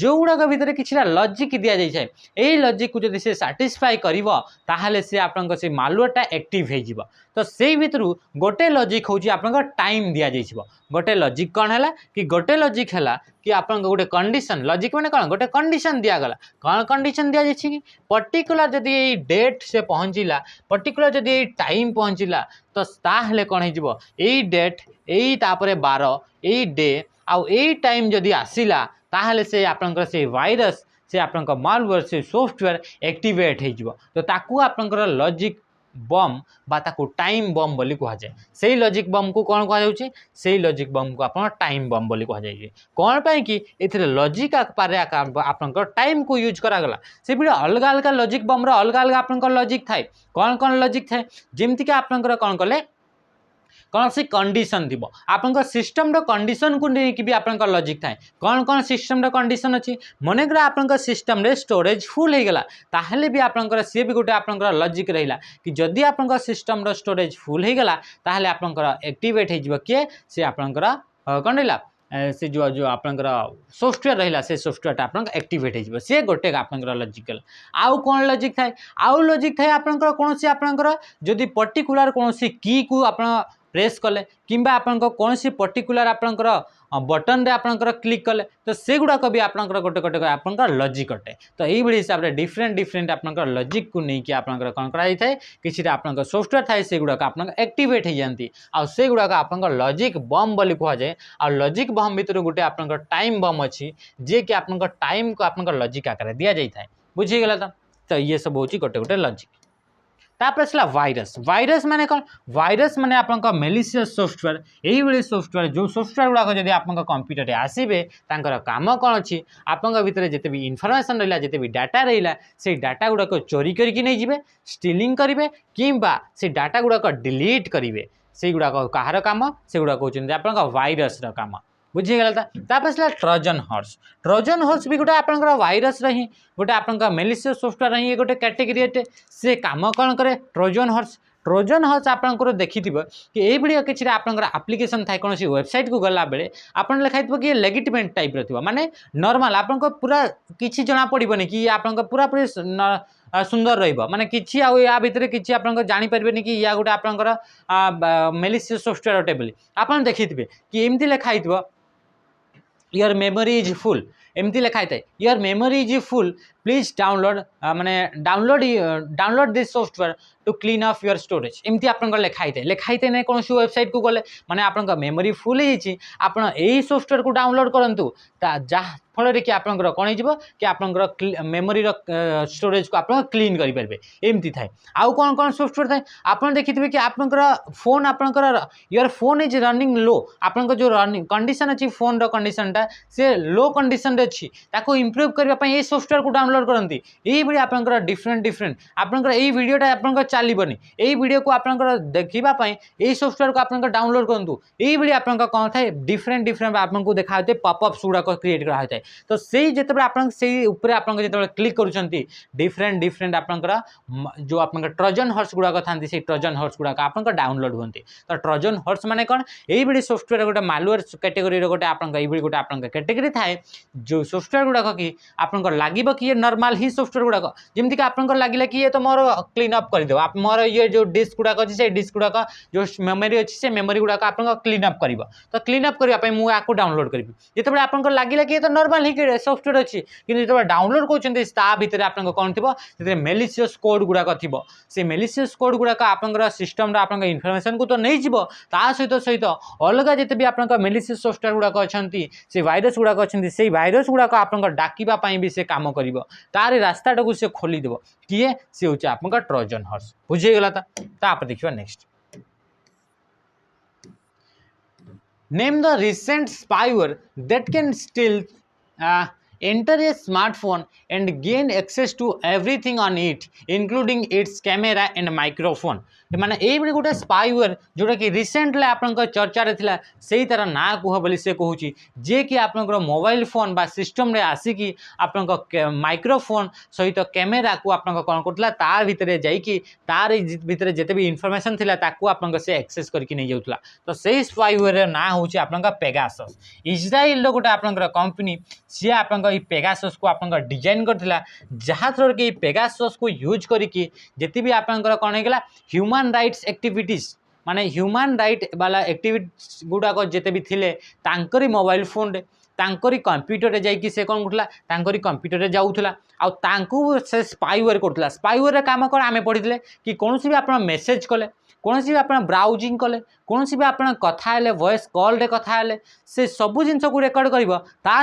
जो गुड़ाक भितर किसी लॉजिक दि जाए यही लॉजिक को जब से साटिस्फाई कर से आप मालवेयरटा एक्टिव हो तो से भितर गोटे लॉजिक हूँ आप टाइम दि जाइए गोटे लॉजिक कौन है कि गोटे लॉजिक है कि आप गोटे कंडीशन लॉजिक माने कौन गोटे कंडीशन दिगला कौन कंडीशन दि जाइए कि पर्टिकुलर जदि ये डेट से पहुँचला पर्टिकुलर जदि ये टाइम पहुँचला तो ताहले कौन हो डेट यही तापर बार यही डे आउ यही टाइम जदि आसिला ताहले से आपनकर से वायरस से आपनकर मालवेयर से सॉफ्टवेयर एक्टिवेट हो तो ताकू आपनकर लॉजिक बम बा ताकू टाइम बम बोली कहुए से लॉजिक बम को कौन कहुचे से लॉजिक बम को आप टाइम बम बोली कहुए कौन पाई कि ए लॉजिक आकार आपनकर टाइम को यूज करागला से भी अलग अलग लॉजिक बम रो अलग अलग आपनकर लॉजिक थाए कौन कौन लॉजिक थाए जेमती कि आपनकर कौन कले कौन सी कंडीशन थी आपन सिस्टम कंडीशन को लेकिन भी आपन लॉजिक थाए कौन कौन सिस्टम कंडीशन अच्छी मनकर आपन सिस्टम रे स्टोरेज फुल हो गला ताहले भी आपन सी भी गोटे आपन लॉजिक रहा कि जदि आपन सिस्टम स्टोरेज फुल हो गला ताहले आपन एक्टिवेट हो किए से आपन कौन रहा से जो जो आपनकर सॉफ्टवेयर रहा से सॉफ्टवेयर आप एक्टिवेट हो सी गोटे आपनकर लॉजिकल आउ कौन लॉजिक थाए आउ लॉजिक थाए आपनकर कौन सी आपनकर जदि पर्टिकुलर कौन सी की को आप प्रेस कले किंबा आपन कौन सी पर्टिकुलर आपनकर बटन रे आपनकर क्लिक कले तो से गुड़ाक भी आपनकर गोटे गोटे आपनकर लॉजिक अटे तो यही हिसाब से डिफरेंट डिफरेंट आपनकर लॉजिक को नहीं कि आपनकर कौन कराई थाए किसी आपनकर सॉफ्टवेयर थाए से गुड़ाक आपनकर एक्टिवेट हो जाती आ से गुड़ाक आपनकर लॉजिक बम बोली कहुए आ लॉजिक बम भितर गोटे आपनकर टाइम बम अच्छी जे कि आपनकर टाइम को आपनकर लॉजिक आकार दि जाए बुझीगला तो ये सब होची गोटे गोटे लॉजिक तापर आसला वायरस वायरस माने कौन वायरस माने आपनका मेलिशियस सॉफ्टवेयर यही भली सॉफ्टवेयर जो सॉफ्टवेयर गुड़ाक जब आपनका कंप्यूटर आसबे तांकर काम कौन अच्छी आपनका भितर जिते भी इनफॉरमेशन रहा जिते भी डाटा रहा से डाटा गुड़ाक चोरी करके नहीं जिवे स्टीलिंग करेंगे किंबा से डाटा गुड़ाक डिलीट करेंगे से गुड़ाक कहार काम से गुड़ाक होचंदी आपनका वायरस रा काम बुझीगला था ट्रोजन हॉर्स भी गोटे आप वायरस रही गोटे आप मेलिशियस सॉफ्टवेयर रही गोटे कैटेगरी अटे से काम कौन करे ट्रोजन हॉर्स आपंकर देखि कि ये किसी आपंकर आप्लिकेसन थाए कौन वेबसाइट को गला बेले आप लिखाई कि लेगिटमेंट टाइप रो माने नॉर्मल आप पूरा किसी जना पड़ोनी कि आप पूरा पूरी सुंदर रही किसी या भितर किसी आप जापर कि या गोटे आपंकर मेलिशियस सॉफ्टवेयर अटे बोली आप देखी कि एमती लिखाई योर मेमोरी इज फुल एमती लिखाई थाए your memory is full please download माने download this software to clean up your storage एमती आपन लिखाई थाए ना कौन वेबसाइट को गले माने आपन मेमोरी फुल होती आप सॉफ्टवेयर को डाउनलोड करूँ जहाँ फल कि आपंकर कौन हो कि आपंकर मेमोरी स्टोरेज को आप क्लीन करेंगे एमती थाए आउ कौन कौन सॉफ्टवेयर थाए आप देखिए कि आपंकर फोन आपंकर योर फोन इज रनिंग लो आपंकर जो रनिंग कंडीशन अच्छी फोन कंडीशनटा से लो कंडीशन अच्छी ताको इम्प्रूव करने ये सॉफ्टवेयर को डाउनलोड करती ये आपंकर डिफरेंट डिफरेंट आपंकर ये वीडियोटा आपंकर चलबनी ये वीडियो को आपंकर देखापी ये सॉफ्टवेयर को आपंकर डाउनलोड करूँ ये आपंकर कौन थाए डिफरेंट डिफरेंट आपको देखा पॉपअप्स गुड़ाक क्रिएट कराए तो से जिते आप जो क्लिक करुँच डिफरेंट डिफरेंट आपंकर जो आप ट्रोजन हॉर्स गुड़ाक था ट्रोजन हॉर्स गुड़ाक आप डाउनलोड होती तो ट्रोजन हॉर्स माने कौन ये सॉफ्टवेयर गोटे मालवेयर कैटेगोरी गोटे आप गोटे आप कैटेगोरी थाए जो सॉफ्टवेयर गुड़ाक कि आपंकर लगे कि ये नॉर्मल ही सॉफ्टवेयर गुड़ाक जमीक आपंकर लगे कि ये तो मोर क्लीन अप करदे आप मोर ये जो डिस्क गुड़ाक अच्छी से डिस्क गुड़ाक जो मेमोरी अच्छी से मेमोरी गुड़ाक आप क्लीन अप कर तो क्लीन अप करने मुझे आपको डाउनलोड करी जिते आपंकर लगे कि ये तो नॉर्मल ही सॉफ्टवेयर अच्छी कि जो डाउनलोड कर आप कौन थी मेलिशियस कोड गुड़ाक थी से मेलिशियस कोड गुड़ाक आपंकर सिस्टम आप इनफर्मेशन को तो नहीं जीव ता सहित सहित अलग जिते भी आप मेलिशियस सॉफ्टवेयर गुड़ाक अच्छा से भाइरस गुड़ाक अच्छा से भाइरस गुड़ाक आप डाकिवाई भी से कम कर तार रास्ताटा को सी खोलीदेव किए सी हूँ आप ट्रोजन हॉर्स बुझीगला ताप देखा next name the recent spyware that can still enter a smartphone and gain access to everything on it including its camera and microphone माने ये गोटे स्पाईवेयर जोटा कि रिसेंटली आप चर्चा था से तार ना कह बोली से कहूँ जे कि आप मोबाइल फोन बा सिस्टम रे आसिकी आप माइक्रोफोन सहित कैमेरा को आप कौन कर तार भितर जाइकी तार भितर जिते भी इनफर्मेशन थिला ताकू आप से एक्सेस करके नहीं जाऊला तो से स्पाईवेयर ना हूँ आप पेगासस इज्राइल गोटे आप कंपनी सी आप पेगासस को आप डिजाइन करथिला जहाँ थ्रो कि पेगासस को यूज करिकी जिते भी आपंकर कौन होगा ह्यूमन राइट्स एक्टिविटीज माने ह्यूमन राइट वाला एक्टिविटीज गुड़ाक जिते भी थिले तांकरी मोबाइल फोन रे तांकरी कंप्यूटर रे जाइकी से कौन करला तांकरी कंप्यूटर रे जाउथला आ तांकू से स्पाईवेयर करथला स्पाईवेयर रे काम कौन आमे पढ़िले कि कौन भी आप मेसेज कले कौन भी आप ब्राउजिंग कले कौन भी आप कथा हेले वॉइस कॉल रे कथा हेले से सबू जिनस को रेकर्ड कर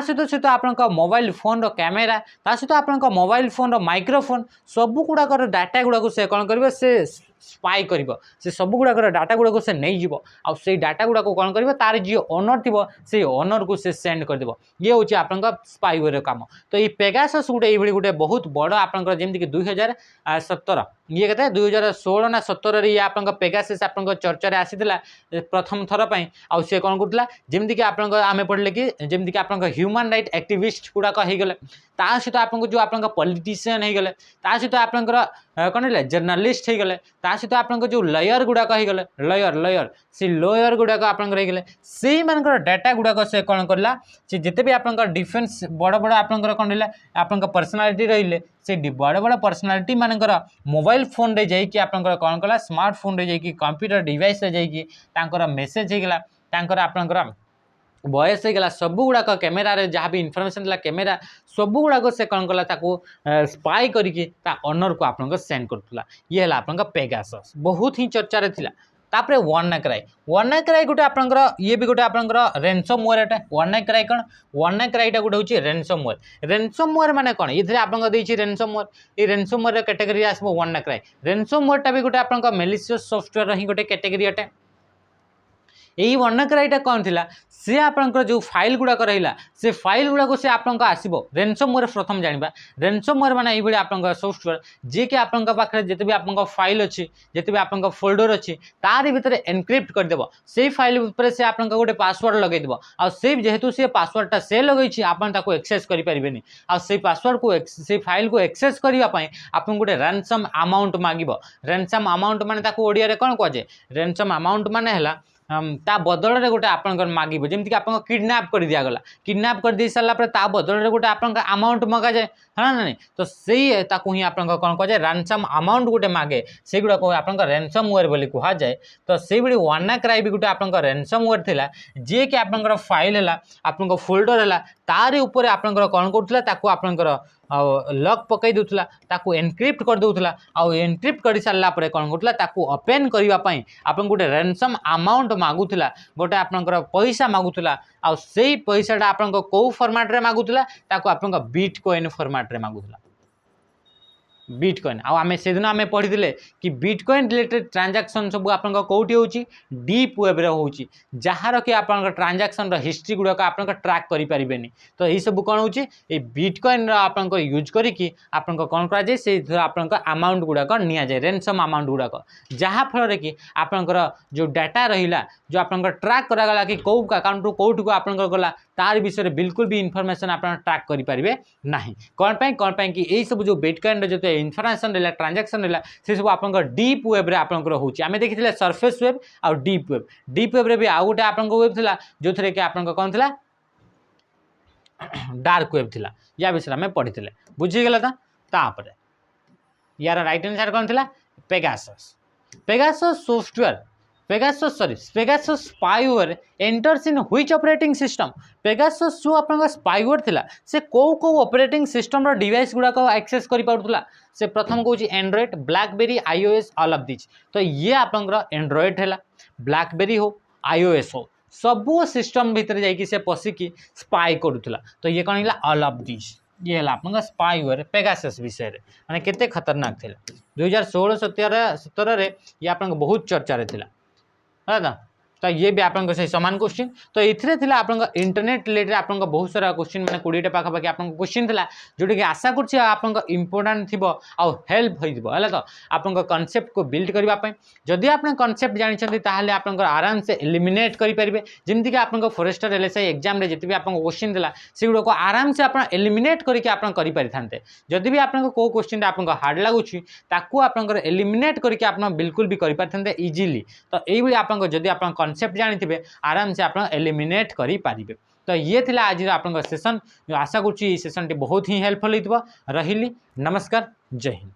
सहित सहित आप मोबाइल फोन रो कैमेरा ता सहित आप मोबाइल फोन रो माइक्रोफोन सबू गुड़ाक डाटा गुड़ाक से कौन करेंगे से स्पाई कर से सब गुड़ाक डाटा गुड़ाक से नहीं जीव आउ से डाटा गुड़ाक कौन कर तार जी ओनर थी से ओनर को से सेंड करदेव ये हूँ आप स्पाईवेयर काम तो ये पेगासस गोटे ये गोटे बहुत बड़ आपंकर जमीक 2017 ये कहते 2016 ना 17 ये आप पेगासस आप चर्चा आसीला प्रथम थर पर आउ सी कौन करूला जमीक आप आम पढ़ले कि जमीक आप ह्यूमन राइट एक्टिविस्ट गुड़ाक होगले ता सहित आपको जो आप पॉलिटिशियन होगले ता सहित आपंकर कौन है जर्नलिस्ट होगले ता सहित आप जो लयर गुड़ाक होगले लयर से लयर गुड़ाक आपंकर से मानकर डाटा गुड़ाक से कौन करला से जिते भी आप डिफेन्स बड़ बड़ आपंकर कौन रहा आप पर्सनालीटी रही से बड़ बड़ पर्सनालीटी मानकर मोबाइल फोन रे जाइए आपंकर कौन कला स्मार्टफोन रे जाइए कंप्यूटर डिवाइस रे जाइए मेसेज होगला आपंकर वॉइस होगला सब गुड़ाक कैमेरा जहाँ भी इनफर्मेशन था कैमेरा सब गुड़ाक से कौन कला स्पाई करके ओनर को आप सेंड करूला ये है आप पेगासस बहुत ही चर्चा था तापरे WannaCry गोटे आपंकर ये भी गोटे आपंकर रेनसमवेयर एटा WannaCry कौन WannaCryटा गोटे हूँ रेनसमवेयर माने कौन ये आपको देती रेनसमवेयर ये रेनसमवेयर कैटेगरी आसो WannaCry रेनसमवेयरटा भी गोटे आपंकर मेलिशियस सॉफ्टवेयर ही गोटे कैटेगरी अटे यही WannaCryटा कौन थिला से आपंकर जो फाइल गुड़ाक रहा से फाइल गुड़ाक से आपको आसो रेनसमवेयर प्रथम जाना रेनसमवेयर माने ये आप सॉफ्टवेयर जी कि आपंक पाखे जिते भी आप फाइल अच्छी जिते भी आप फोल्डर अच्छी तार भीतर एनक्रिप्ट करदेव से फाइल पर से आप गोटे पासवर्ड लगेदेव आ से जेहेतु से पासवर्डटा से लगे आपको एक्सेस करें आ से पासवर्ड को से फाइल को एक्सेस करने आपको गोटे रैनसम अमाउंट मांग रैनसम अमाउंट माने ओडिया रे कौन कहुए रैनसम अमाउंट माने है ता बदल में गोटे आप मागिब जमीक आप किडनाप कर दिगला किडनाप कर दे सारापर ता बदल में गोटे आप अमाउंट मगा जाए हाँ ना नहीं तो से ही आप कौन कह जाए रैनसम अमाउंट गोटे मागे से गुड़ा आप रैनसमवेयर बोली कह जाए तो से भाई WannaCry भी गोटे आप रैनसमवेयर थिला जे कि आप फाइल है आप फोल्डर है तारी उपर आप कौन करूला लक पकई दूसरा ताकू एनक्रिप्ट कर दूसरा आउ एनक्रिप्ट कर सारा कौन करूला ताकू ओपन करने आप गोटे रैनसम अमाउंट मागुला गोटे आप पैसा मागुला आउ से पैसाटा आप कौ फॉर्मेट रे मागुला ताकू आप बिटकॉइन फॉर्मेट रे मागुला बिटकॉइन आम से दिन आम पढ़ी कि बिटकॉइन रिलेटेड ट्रांजैक्शन सब आप कौटी हो डीप वेब रे हो जार कि आप ट्रांजैक्शन हिस्ट्री गुड़ाक आप ट्रैक करें तो यही सब कौन हो बिटकॉइन आप यूज करके आप कौन कराए से आप अमाउंट गुड़ाक नि जाए रैनसम अमाउंट गुड़ाक जहाँफल कि आपंकर जो डाटा रहा जो आप ट्रैक करागला कि कौ अकाउंट रू कौट को आप गला तार विषय बिल्कुल भी इनफॉरमेशन आप ट्रैक करेंगे ना कौन कि यही सब जो बिटकॉइन जो इनफॉरमेशन रहा ट्रांजैक्शन रहा से सब आप डीप वेब रे आपंकर होची आमे देखिथिले सरफेस वेब और डीप वेब रे भी आउ गोटे आप वेब थिला जो थरे कि आप कौन थिला डार्क वेब थिला या विषय आमे पढ़िथिले बुझी गेला तापर यार राइट आंसर कौन थिला Pegasus software Pegasus spyware enters in which operating system Pegasus जो आप स्पाईवेयर थिला से कौ ऑपरेटिंग सिस्टम रो डिवाइस गुड़ाक एक्सेस कर पारुला से प्रथम कौन Android blackberry iOS all of this तो ये आप एंड्रॉइड है ब्लैकबेरी हो iOS हो सबू सिस्टम भितर जाकि से पशिकी स्पाई करूला तो ये कौन है ऑल ऑफ दिस ये है आप स्पाईवेयर पेगासस विषय में मैंने केते खतरनाक था 2016-17 ये आप बहुत चर्चा रे थिला है तो ये भी आप से सामान क्वेश्चन तो ये आप इंटरनेट रिलेटेड आप बहुत सारा क्वेश्चन मैंने 20टा पाखापाखि आप क्वेश्चन था जोटा कि आशा कर आप इंपोर्टाट थी आउ हेल्प है तो आप कॉन्सेप्ट को बिल्ड करने जदि आप कॉन्सेप्ट जानते आप आराम से एलिमिनेट करेंगे जमीक आप फॉरेस्टर LSI एग्जाम जिते भी आप क्वेश्चन था से गुड़ाक आराम से आप एलिमिनेट करके आप करें जदि भी आप क्वेश्चन आप हार्ड लगुच आप एलिमिनेट करके आप बिल्कुल भी करें इजिली तो यही आप जदि आप कॉन्सेप्ट जानी आराम से आप एलिमिनेट करें तो ये थिला आज आप सेशन आशा करुँच सेशन टी बहुत ही हेल्पफुल होता रही नमस्कार जय हिंद।